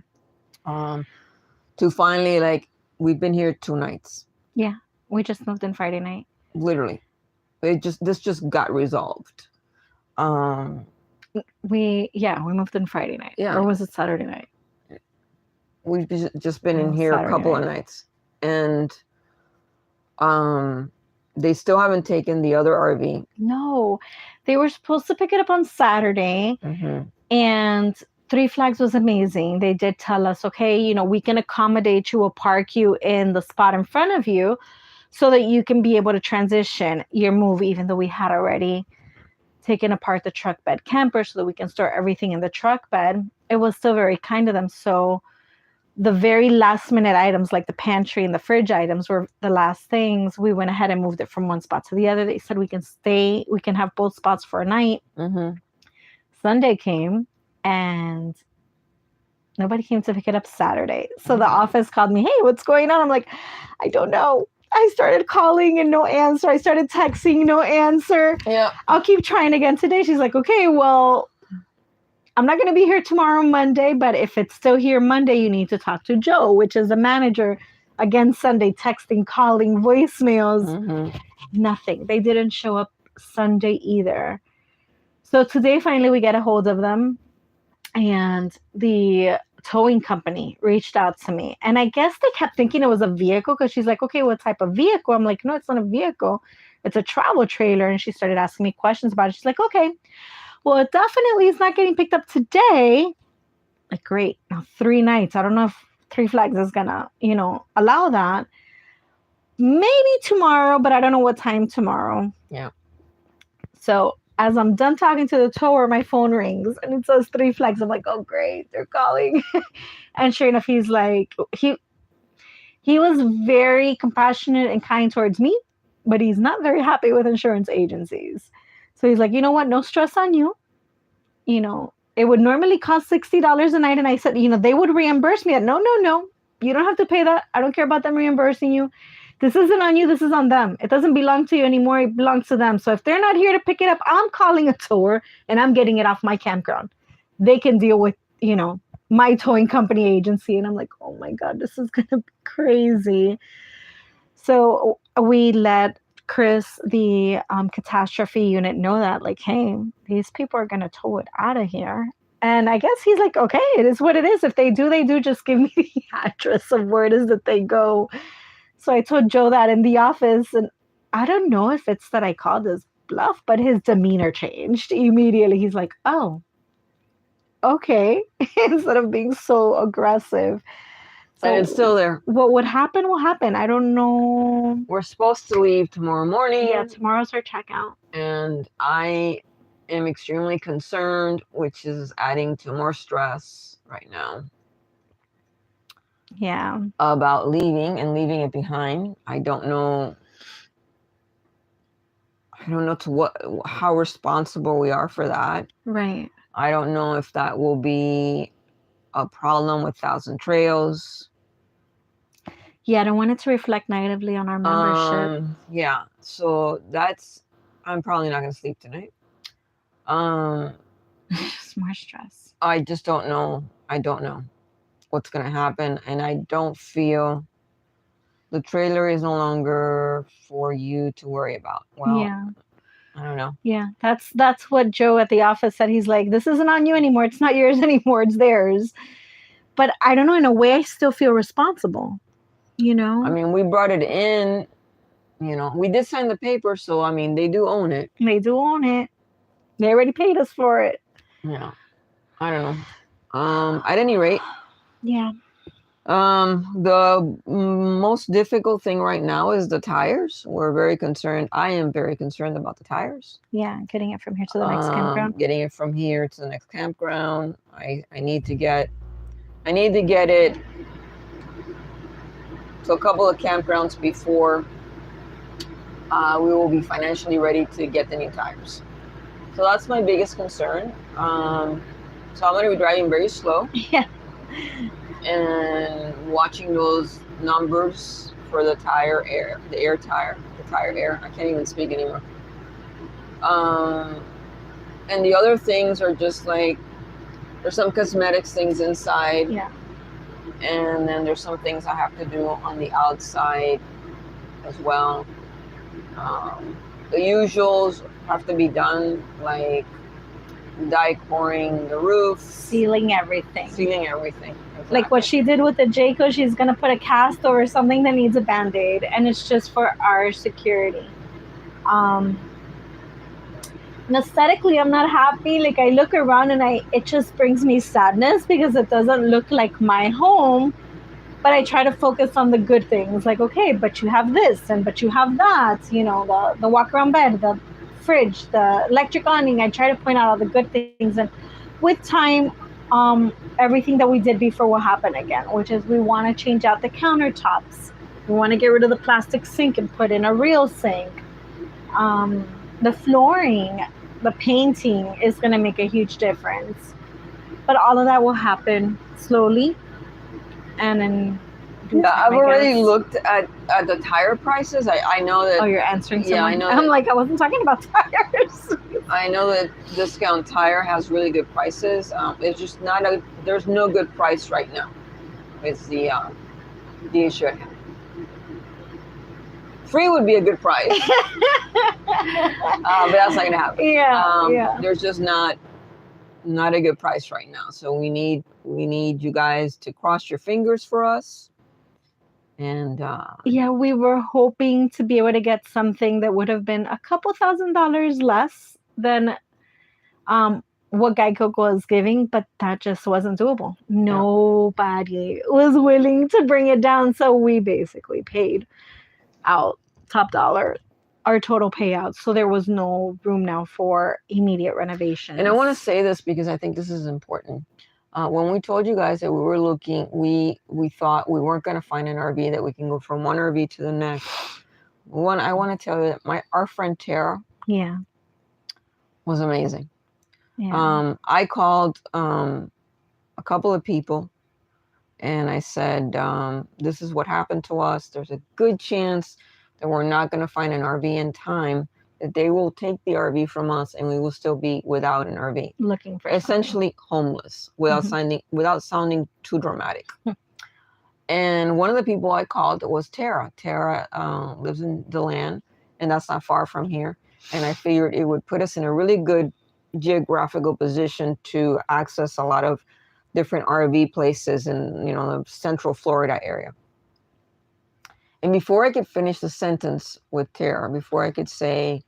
To finally, we've been here 2 nights. Yeah. We just moved in Friday night. Literally. This just got resolved. We moved in Friday night. Yeah. Or was it Saturday night? We've just been in here a couple of nights. And they still haven't taken the other RV. No. They were supposed to pick it up on Saturday. And Three Flags was amazing. They did tell us, okay, we can accommodate you. We'll park you in the spot in front of you so that you can be able to transition your move, even though we had already taken apart the truck bed camper so that we can store everything in the truck bed. It was still very kind of them. So the very last minute items, like the pantry and the fridge items, were the last things. We went ahead and moved it from one spot to the other. They said we can have both spots for a night. Sunday came and nobody came to pick it up Saturday. So the office called me, hey, what's going on? I'm like, I don't know. I started calling and no answer. I started texting, no answer. Yeah. I'll keep trying again today. She's like, okay, well, I'm not going to be here tomorrow, Monday, but if it's still here Monday, you need to talk to Joe, which is the manager. Again, Sunday, texting, calling, voicemails, nothing. They didn't show up Sunday either. So today, finally, we get a hold of them. And the towing company reached out to me. And I guess they kept thinking it was a vehicle because she's like, okay, what type of vehicle? I'm like, no, it's not a vehicle. It's a travel trailer. And she started asking me questions about it. She's like, okay, well, it definitely is not getting picked up today. Like, great. Now 3 nights. I don't know if Three Flags is going to, allow that. Maybe tomorrow, but I don't know what time tomorrow. Yeah. So as I'm done talking to the tower, my phone rings and it says Three Flags. I'm like, oh, great, they're calling. And sure enough, he's like, he was very compassionate and kind towards me, but he's not very happy with insurance agencies. So he's like, you know what? No stress on you. It would normally cost $60 a night. And I said, they would reimburse me. No. You don't have to pay that. I don't care about them reimbursing you. This isn't on you. This is on them. It doesn't belong to you anymore. It belongs to them. So if they're not here to pick it up, I'm calling a tower and I'm getting it off my campground. They can deal with, my towing company agency. And I'm like, oh my God, this is going to be crazy. So we let Chris, the catastrophe unit, know that, like, hey, these people are going to tow it out of here. And I guess he's like, okay, it is what it is. If they do, they do. Just give me the address of where it is that they go. So I told Joe that in the office, and I don't know if it's that I called his bluff, but his demeanor changed immediately. He's like, oh, okay, instead of being so aggressive. So and it's still there. What would happen will happen. I don't know. We're supposed to leave tomorrow morning. Yeah, tomorrow's our checkout. And I am extremely concerned, which is adding to more stress right now. Yeah. About leaving and leaving it behind. I don't know I don't know how responsible we are for that. Right. I don't know if that will be a problem with Thousand Trails. Yeah, I don't want it to reflect negatively on our membership. Yeah. So I'm probably not gonna sleep tonight. Just more stress. I just don't know. I don't know what's gonna happen, and I don't feel the trailer is no longer for you to worry about. Well, Yeah. I don't know. Yeah. That's what Joe at the office said. He's like, this isn't on you anymore. It's not yours anymore. It's theirs. But I don't know, in a way I still feel responsible. You know? I mean, we brought it in, we did sign the paper, so I mean they do own it. They do own it. They already paid us for it. Yeah. I don't know. At any rate, yeah. The most difficult thing right now is the tires. We're very concerned. I am very concerned about the tires. Yeah, getting it from here to the next campground. Getting it from here to the next campground. I need to get it to a couple of campgrounds before we will be financially ready to get the new tires. So that's my biggest concern. So I'm going to be driving very slow. Yeah. And watching those numbers for the tire air. I can't even speak anymore. And the other things are just like, there's some cosmetics things inside. Yeah. And then there's some things I have to do on the outside as well. The usuals have to be done, like dye-coring the roof. Sealing everything. Exactly. Like what she did with the Jayco, she's going to put a cast over something that needs a Band-Aid, and it's just for our security. And aesthetically, I'm not happy. Like, I look around and it just brings me sadness because it doesn't look like my home. But I try to focus on the good things. Like, okay, but you have this, but you have that. You know, the walk-around bed, the fridge, the electric awning. I try to point out all the good things. And with time, everything that we did before will happen again, which is we want to change out the countertops. We want to get rid of the plastic sink and put in a real sink. The flooring, the painting is going to make a huge difference. But all of that will happen slowly. And then I've already looked at the tire prices. I know that. Oh, you're answering someone? Yeah, I know. I'm like, I wasn't talking about tires. I know that Discount Tire has really good prices. It's just there's no good price right now. It's the issue at hand. Free would be a good price, but that's not gonna happen. Yeah. There's just not a good price right now. So we need you guys to cross your fingers for us. And we were hoping to be able to get something that would have been a couple $1,000s less than what Geico was giving, but that just wasn't doable. Nobody was willing to bring it down, so we basically paid out top dollar our total payout. So there was no room now for immediate renovation. And I want to say this because I think this is important. When we told you guys that we were looking, we thought we weren't going to find an RV that we can go from one RV to the next. I want to tell you that our friend Tara was amazing. Yeah. I called a couple of people and I said, this is what happened to us. There's a good chance that we're not going to find an RV in time, that they will take the RV from us and we will still be without an RV. Looking for essentially homeless without sounding too dramatic. And one of the people I called was Tara. Tara lives in DeLand, and that's not far from here. And I figured it would put us in a really good geographical position to access a lot of different RV places in the Central Florida area. And before I could finish the sentence with Tara, before I could say,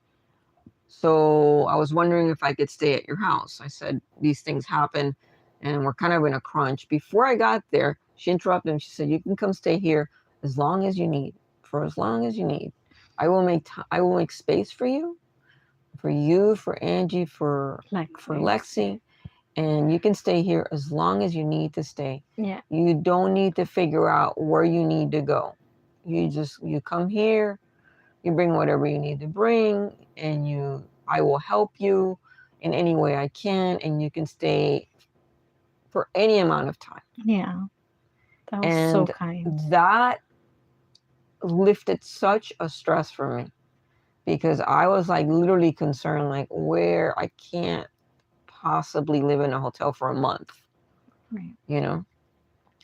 so I was wondering if I could stay at your house. I said, these things happen and we're kind of in a crunch. Before I got there, she interrupted and she said, you can come stay here as long as you need, for as long as you need. I will make space for you, for Angie, for Lexi. And you can stay here as long as you need to stay. Yeah. You don't need to figure out where you need to go. You come here, you bring whatever you need to bring. and I will help you in any way I can, and you can stay for any amount of time. Yeah. That was And so kind. that lifted such a stress from me, because I was like literally concerned, like, where I can't possibly live in a hotel for a month. Right. You know,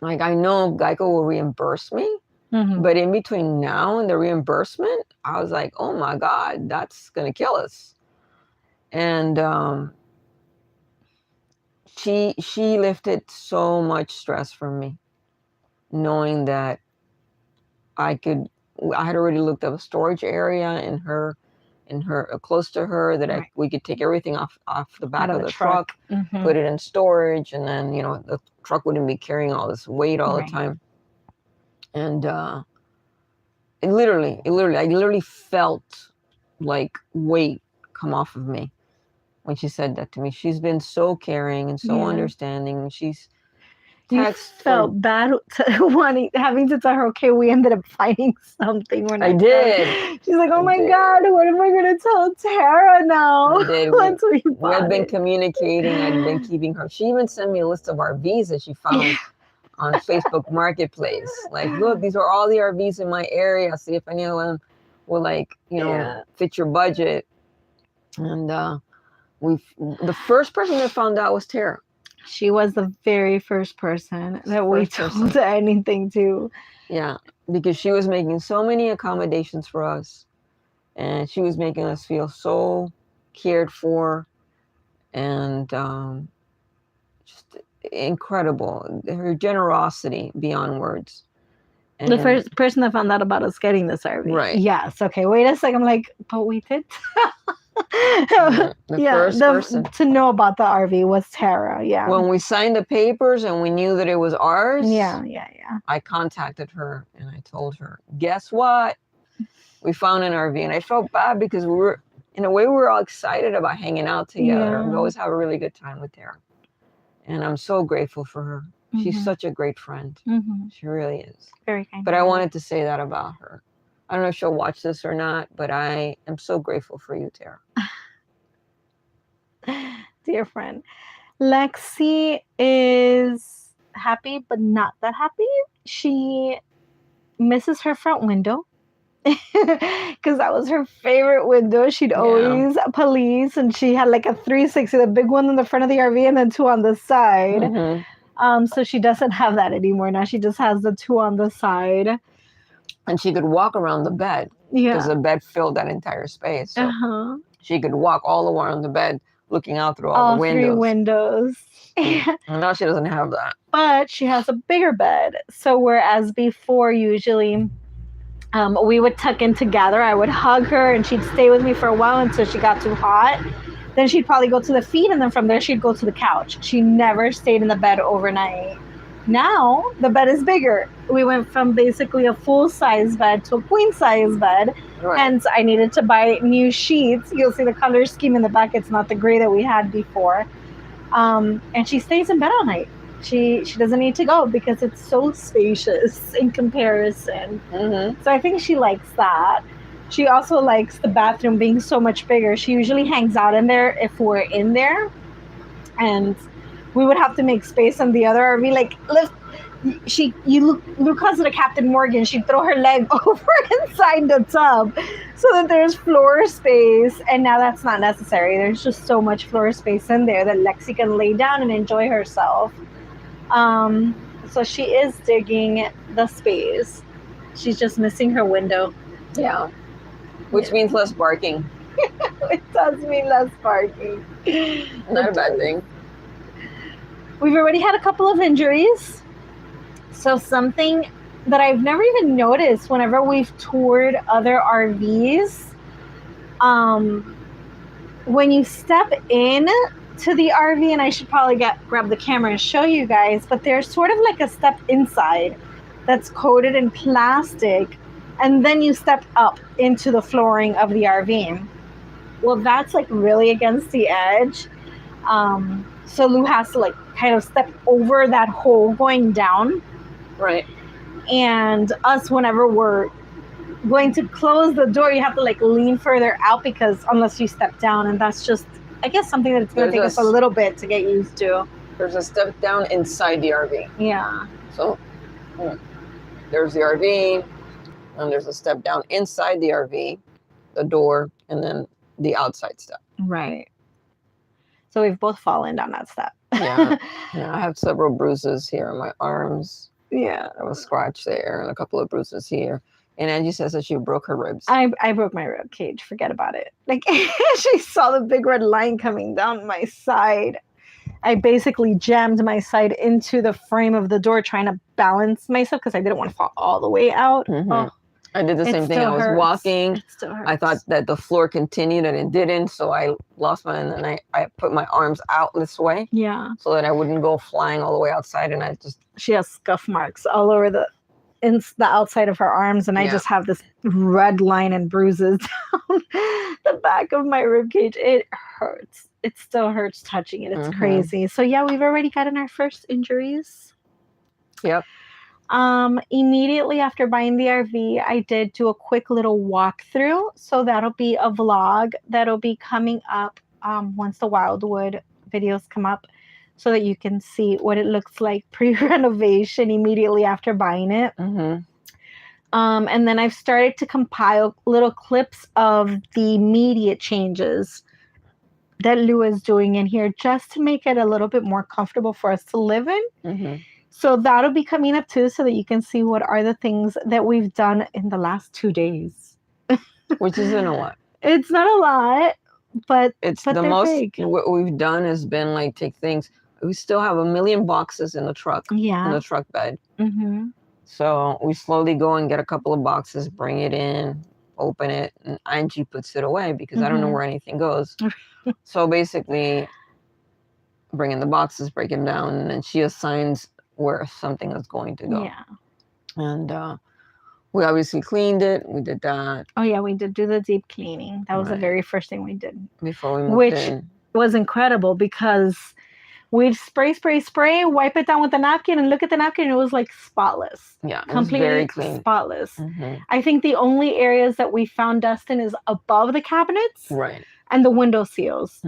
like, I know Geico will reimburse me, Mm-hmm. but in between now and the reimbursement, I was like, oh my God, that's gonna kill us. And she lifted so much stress from me, knowing that I had already looked up a storage area in her close to her, that Right. we could take everything off the back Out of of the truck, Mm-hmm. put it in storage, and then, you know, the truck wouldn't be carrying all this weight all Right. the time. And I literally felt like weight come off of me when she said that to me. She's been so caring and so Yeah. understanding. She's You felt bad having to tell her, okay, we ended up finding something. We're not I did. done. She's like, oh my God, what am I going to tell Tara now? I did. Once we had been it. communicating. I'd been keeping her. She even sent me a list of RVs that she found on Facebook Marketplace. Like, look, these are all the RVs in my area. See if any of them will, like, you know, fit your budget. And the first person that found out was Tara. She was the very first person that we told anything to. Yeah, because she was making so many accommodations for us, and she was making us feel so cared for, and just incredible. Her generosity beyond words. And the first person that found out about us getting this RV. Right. Yes. Okay. Wait a second. I'm like, but we did. The first person to know about the RV was Tara. Yeah. When we signed the papers and we knew that it was ours. Yeah. I contacted her and I told her, guess what? We found an RV, and I felt bad because we were all excited about hanging out together. Yeah. We always have a really good time with Tara. And I'm so grateful for her. Mm-hmm. She's such a great friend. Mm-hmm. She really is. Very kind. But I wanted to say that about her. I don't know if she'll watch this or not, but I am so grateful for you, Tara. Dear friend. Lexi is happy, but not that happy. She misses her front window. Because that was her favorite window. She'd always police, and she had like a 360, the big one in the front of the RV and then two on the side. Mm-hmm. So she doesn't have that anymore. Now she just has the two on the side. And she could walk around the bed. Yeah. Because the bed filled that entire space. So she could walk all around the bed, looking out through all the windows. 3 windows. And now she doesn't have that. But she has a bigger bed. So whereas before, usually we would tuck in together. I would hug her and she'd stay with me for a while until she got too hot. Then she'd probably go to the feet, and then from there she'd go to the couch. She never stayed in the bed overnight. Now the bed is bigger. We went from basically a full-size bed to a queen-size bed. Right. Hence, I needed to buy new sheets. You'll see the color scheme in the back. It's not the gray that we had before. And she stays in bed all night. She doesn't need to go because it's so spacious in comparison. Mm-hmm. So I think she likes that. She also likes the bathroom being so much bigger. She usually hangs out in there if we're in there. And we would have to make space on the other RV. Like, Luke calls it a Captain Morgan. She'd throw her leg over inside the tub so that there's floor space. And now that's not necessary. There's just so much floor space in there that Lexi can lay down and enjoy herself. So she is digging the space. She's just missing her window. Yeah. Which means less barking. It does mean less barking. Not a bad thing. We've already had a couple of injuries. So something that I've never even noticed whenever we've toured other RVs, when you step in to the RV, and I should probably grab the camera and show you guys, but there's sort of like a step inside that's coated in plastic, and then you step up into the flooring of the RV. Well, that's like really against the edge. So Lou has to like kind of step over that hole going down. Right. And us, whenever we're going to close the door, you have to like lean further out because unless you step down, and that's just, I guess, something that it's going to take us a little bit to get used to. There's a step down inside the RV. Yeah. So there's the RV, and there's a step down inside the RV, the door, and then the outside step. Right. So we've both fallen down that step. Yeah. I have several bruises here on my arms. Yeah. I have a scratch there and a couple of bruises here. And Angie says that she broke her ribs. I broke my rib cage. Forget about it. Like, she saw the big red line coming down my side. I basically jammed my side into the frame of the door trying to balance myself because I didn't want to fall all the way out. Mm-hmm. Oh, I did the same thing. I was walking. It still hurts. I thought that the floor continued and it didn't. So I lost my, and then I put my arms out this way. Yeah. So that I wouldn't go flying all the way outside. And she has scuff marks all over the outside of her arms. And I just have this red line and bruises down the back of my rib cage. It hurts. It still hurts touching it. It's crazy. So yeah, we've already gotten our first injuries. Yep. Immediately after buying the RV, I did do a quick little walkthrough. So that'll be a vlog that'll be coming up once the Wildwood videos come up so that you can see what it looks like pre-renovation immediately after buying it. And then I've started to compile little clips of the immediate changes that Lou is doing in here just to make it a little bit more comfortable for us to live in. So that'll be coming up too, so that you can see what are the things that we've done in the last 2 days. Which isn't a lot. It's not a lot, but it's the most big. What we've done has been like take things. We still have 1 million boxes in the truck. Yeah. In the truck bed. So we slowly go and get a couple of boxes, bring it in, open it, and Angie puts it away because I don't know where anything goes. So basically, bring in the boxes, break them down, and then she assigns where something is going to go. Yeah. And we obviously cleaned it. We did that. Oh yeah, we did do the deep cleaning. That was the very first thing we did. Before we moved in. Which was incredible because we'd spray, wipe it down with a napkin, and look at the napkin, and it was like spotless. Yeah, completely very clean. Spotless. I think the only areas that we found dust in is above the cabinets. Right. And the window seals.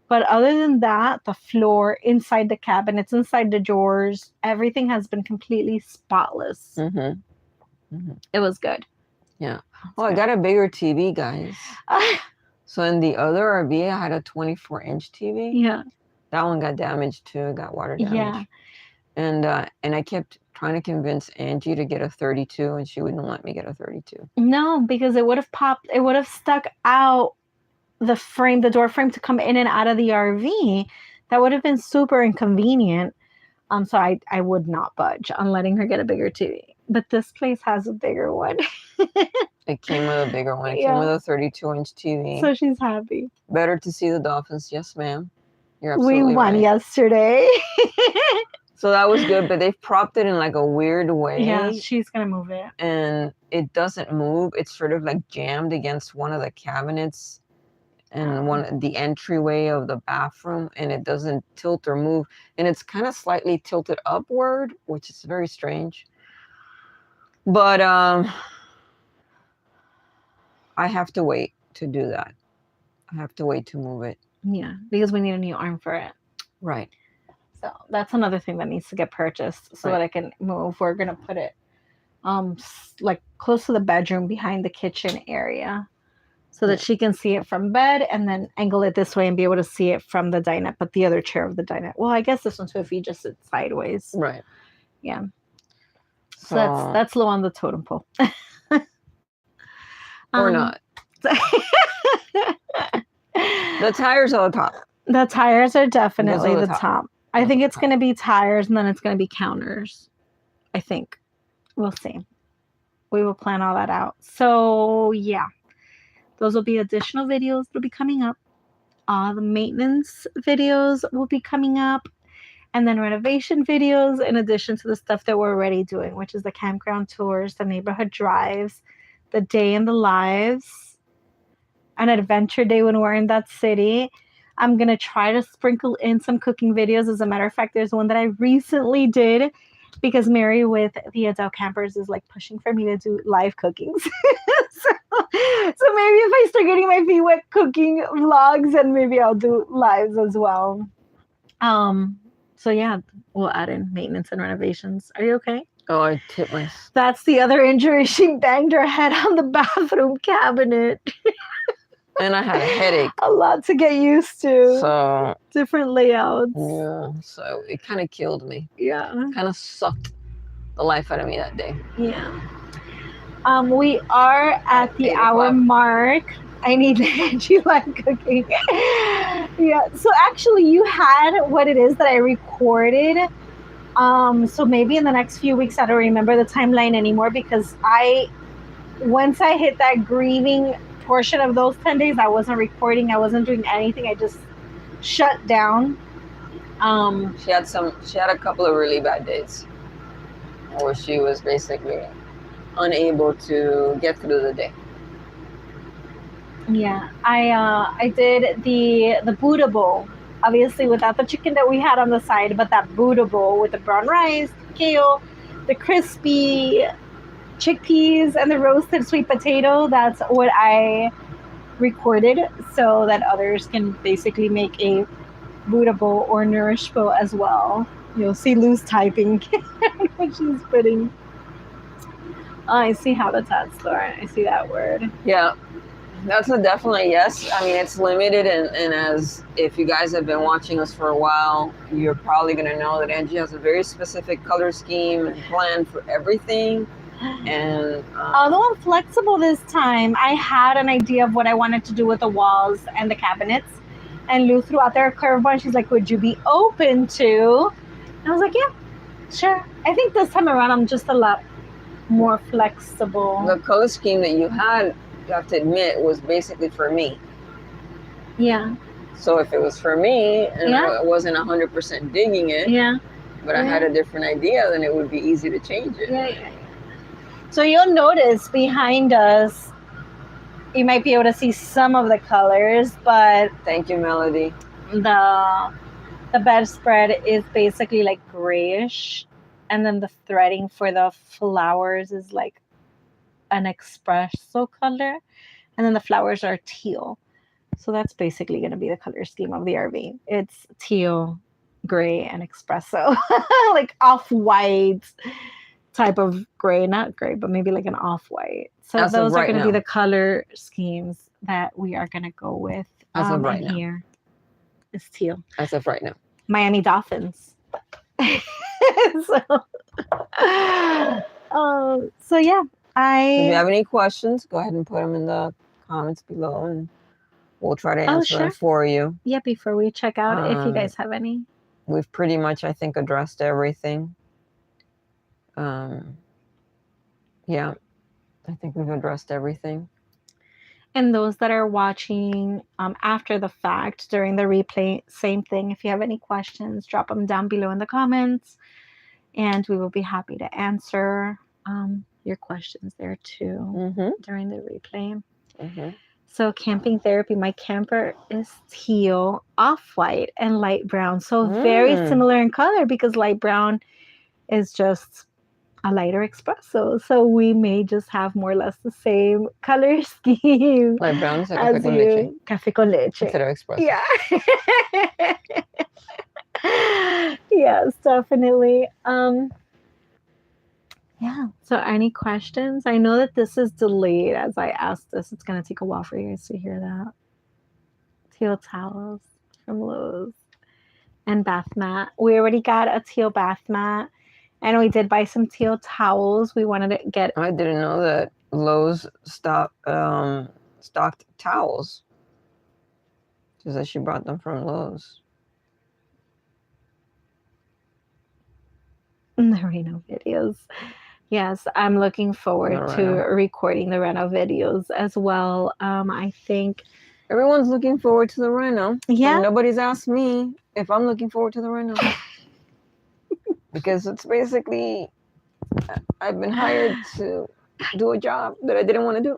But other than that, the floor, inside the cabinets, inside the drawers, everything has been completely spotless. It was good. Yeah. Well, I got a bigger TV, guys. So in the other RV, I had a 24-inch TV. Yeah. That one got damaged too. It got water damage. Yeah. And I kept trying to convince Angie to get a 32, and she wouldn't let me get a 32. No, because it would have popped. It would have stuck out the door frame to come in and out of the RV. That would have been super inconvenient. So I would not budge on letting her get a bigger TV. But this place has a bigger one. It came with a bigger one. It came with a 32-inch TV. So she's happy. Better to see the Dolphins. Yes, ma'am. You're absolutely right. We won yesterday. So that was good, but they've propped it in like a weird way. Yeah, she's going to move it. And it doesn't move. It's sort of like jammed against one of the cabinets and the entryway of the bathroom, and it doesn't tilt or move. And it's kind of slightly tilted upward, which is very strange. But I have to wait to do that. I have to wait to move it. Yeah, because we need a new arm for it. Right. So that's another thing that needs to get purchased so that I can move. We're going to put it like close to the bedroom behind the kitchen area so that she can see it from bed and then angle it this way and be able to see it from the dinette, but the other chair of the dinette. Well, I guess this one too if you just sit sideways. Right. Yeah. So that's low on the totem pole. Or not. The tires are the top. The tires are definitely the top. I think it's going to be tires and then it's going to be counters. I think. We'll see. We will plan all that out. So, yeah. Those will be additional videos that will be coming up. The maintenance videos will be coming up. And then renovation videos in addition to the stuff that we're already doing, which is the campground tours, the neighborhood drives, the day in the lives, an adventure day when we're in that city. I'm going to try to sprinkle in some cooking videos. As a matter of fact, there's one that I recently did because Mary with the adult campers is like pushing for me to do live cookings. so, so maybe if I start getting my feet wet cooking vlogs, and maybe I'll do lives as well. So yeah, we'll add in maintenance and renovations. Are you okay? Oh, I tipped my. That's the other injury. She banged her head on the bathroom cabinet. And I had a headache. A lot to get used to. So different layouts. yeah, so it kind of killed me. Yeah. Kind of sucked the life out of me that day. Yeah. We are at the 8 hour o'clock. mark. I need Angie live cooking. Yeah. So actually, you had what it is that I recorded. So maybe in the next few weeks, I don't remember the timeline anymore, because once I hit that grieving portion of those 10 days, I wasn't recording. I wasn't doing anything. I just shut down. She had a couple of really bad days where she was basically unable to get through the day. Yeah, I did the Buddha bowl, obviously without the chicken that we had on the side, but that Buddha bowl with the brown rice, kale, the crispy chickpeas, and the roasted sweet potato. That's what I recorded, so that others can basically make a Buddha bowl or nourish bowl as well. You'll see Lou's typing what she's putting. Oh, I see habitats, Laura. I see that word. Yeah, that's a definitely yes. I mean, it's limited, and as if you guys have been watching us for a while, you're probably going to know that Angie has a very specific color scheme and plan for everything. And although I'm flexible this time, I had an idea of what I wanted to do with the walls and the cabinets. And Lou threw out there a curveball. She's like, would you be open to? And I was like, yeah, sure. I think this time around, I'm just a lot more flexible. The color scheme that you had, you have to admit, was basically for me. Yeah. So if it was for me and I wasn't 100% digging it, but I had a different idea, then it would be easy to change it. Yeah. So you'll notice behind us, you might be able to see some of the colors, but thank you, Melody. The bedspread is basically like grayish, and then the threading for the flowers is like an espresso color, and then the flowers are teal. So that's basically going to be the color scheme of the RV. It's teal, gray, and espresso, like off-white type of gray, not gray, but maybe like an off-white. So as those are going to now, be the color schemes that we are going to go with. As of right now. Here is teal. As of right now. Miami Dolphins. So yeah. If you have any questions, go ahead and put them in the comments below, and we'll try to answer them for you. Yeah, before we check out, if you guys have any. We've pretty much, I think, addressed everything. Yeah, I think we've addressed everything. And those that are watching after the fact, during the replay, same thing. If you have any questions, drop them down below in the comments, and we will be happy to answer your questions there too during the replay. So camping therapy, my camper is teal, off-white, and light brown. So very similar in color, because light brown is just a lighter espresso. So we may just have more or less the same color scheme. Light brown is like café con leche. Café con leche. Instead of espresso. Yeah. Yes, definitely. Yeah. So any questions? I know that this is delayed as I asked this. It's going to take a while for you guys to hear that. Teal towels from Lowe's. And bath mat. We already got a teal bath mat. And we did buy some teal towels. We wanted to get... I didn't know that Lowe's stocked towels. Just that she brought them from Lowe's. The Reno videos. Yes, I'm looking forward to recording the Reno videos as well. I think... Everyone's looking forward to the Reno. Yeah. Nobody's asked me if I'm looking forward to the Reno. Because it's basically, I've been hired to do a job that I didn't want to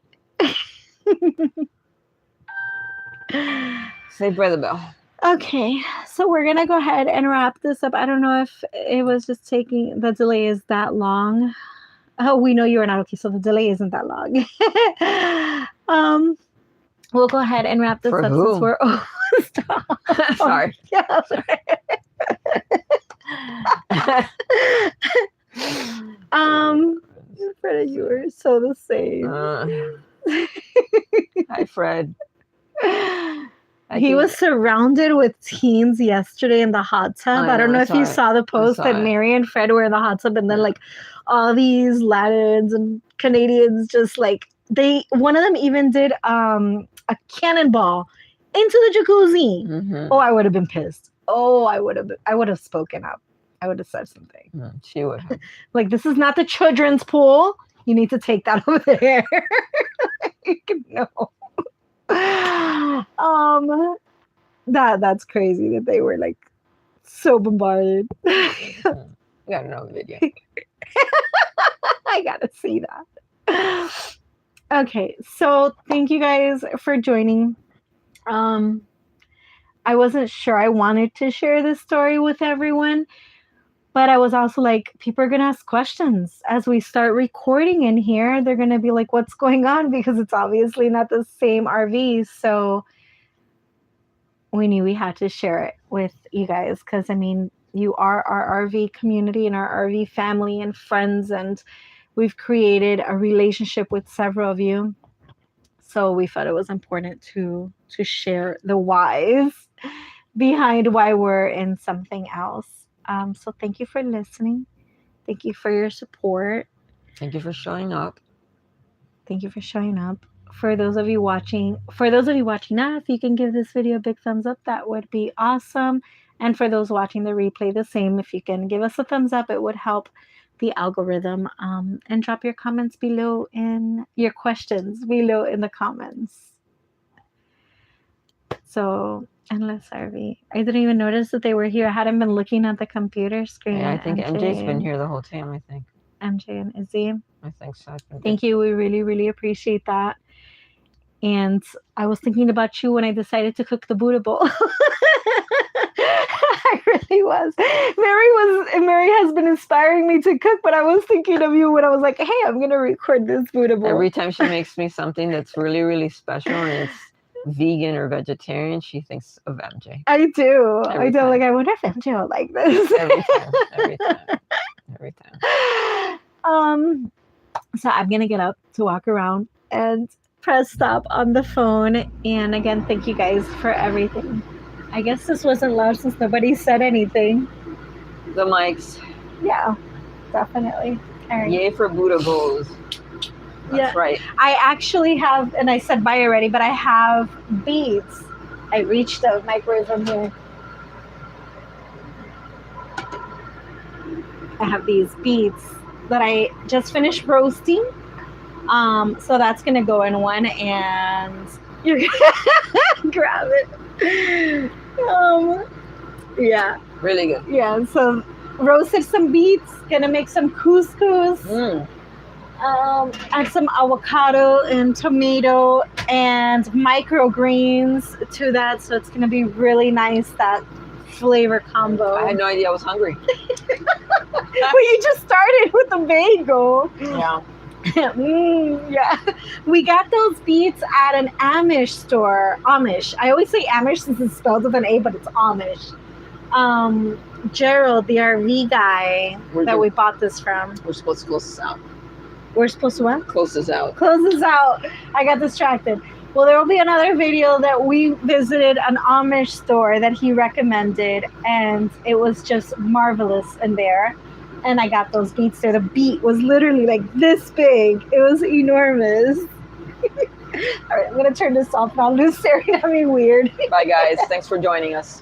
do. Say Brother Bell. Okay, so we're gonna go ahead and wrap this up. I don't know if it was just taking the delay is that long. Oh, we know you are not okay, so the delay isn't that long. We'll go ahead and wrap this For up who? since we're almost Sorry. Yeah. Fred, you were so the same. Hi, Fred. He was surrounded with teens yesterday in the hot tub. I don't know if you saw the post that Mary and Fred were in the hot tub, and then like all these Latins and Canadians just like one of them even did a cannonball into the jacuzzi. Mm-hmm. Oh, I would have been pissed. Oh, I would have spoken up. I would have said something. She would have. Like, this is not the children's pool. You need to take that over there. No. That's crazy that they were like so bombarded. We gotta know the video. I gotta see that. Okay, so thank you guys for joining. I wasn't sure I wanted to share this story with everyone, but I was also like, people are gonna ask questions as we start recording in here. They're gonna be like, what's going on? Because it's obviously not the same RV. So we knew we had to share it with you guys because, I mean, you are our RV community and our RV family and friends, and we've created a relationship with several of you. So we felt it was important to share the whys behind why we're in something else. So thank you for listening. Thank you for your support. Thank you for showing up. Thank you for showing up. For those of you watching now, if you can give this video a big thumbs up, that would be awesome. And for those watching the replay, the same. If you can give us a thumbs up, it would help the algorithm. And drop your comments below and your questions below in the comments. So, Endless RV. I didn't even notice that they were here. I hadn't been looking at the computer screen. Yeah, I think MJ's been here the whole time, I think. MJ and Izzy. I think so. Thank you. We really, really appreciate that. And I was thinking about you when I decided to cook the Buddha bowl. I really was. Mary has been inspiring me to cook, but I was thinking of you when I was like, hey, I'm going to record this Buddha bowl. Every time she makes me something that's really, really special and it's vegan or vegetarian, she thinks of MJ. I do. I do. Like, I wonder if MJ will like this. Every time. So I'm going to get up to walk around and press stop on the phone. And again, thank you guys for everything. I guess this wasn't loud since nobody said anything. The mics. Yeah, definitely. All right. Yay for Buddha bowls. That's right. I actually have, and I said bye already, but I have beads. I reached the microwave from here. I have these beads that I just finished roasting. So that's gonna go in one, and you're gonna grab it. Yeah. Really good. Yeah. So roasted some beets. Gonna make some couscous. Add some avocado and tomato and microgreens to that. So it's gonna be really nice, that flavor combo. I had no idea I was hungry. Well, you just started with a bagel. Yeah. Yeah. We got those beets at an Amish store. Amish. I always say Amish since it's spelled with an A, but it's Amish. Gerald, the RV guy we bought this from. We're supposed to close this out. We're supposed to what? Close this out. Close this out. I got distracted. Well, there will be another video that we visited an Amish store that he recommended, and it was just marvelous in there. And I got those beets there. The beet was literally like this big. It was enormous. All right, I'm going to turn this off now. Lou's staring at me weird. Bye, guys. Thanks for joining us.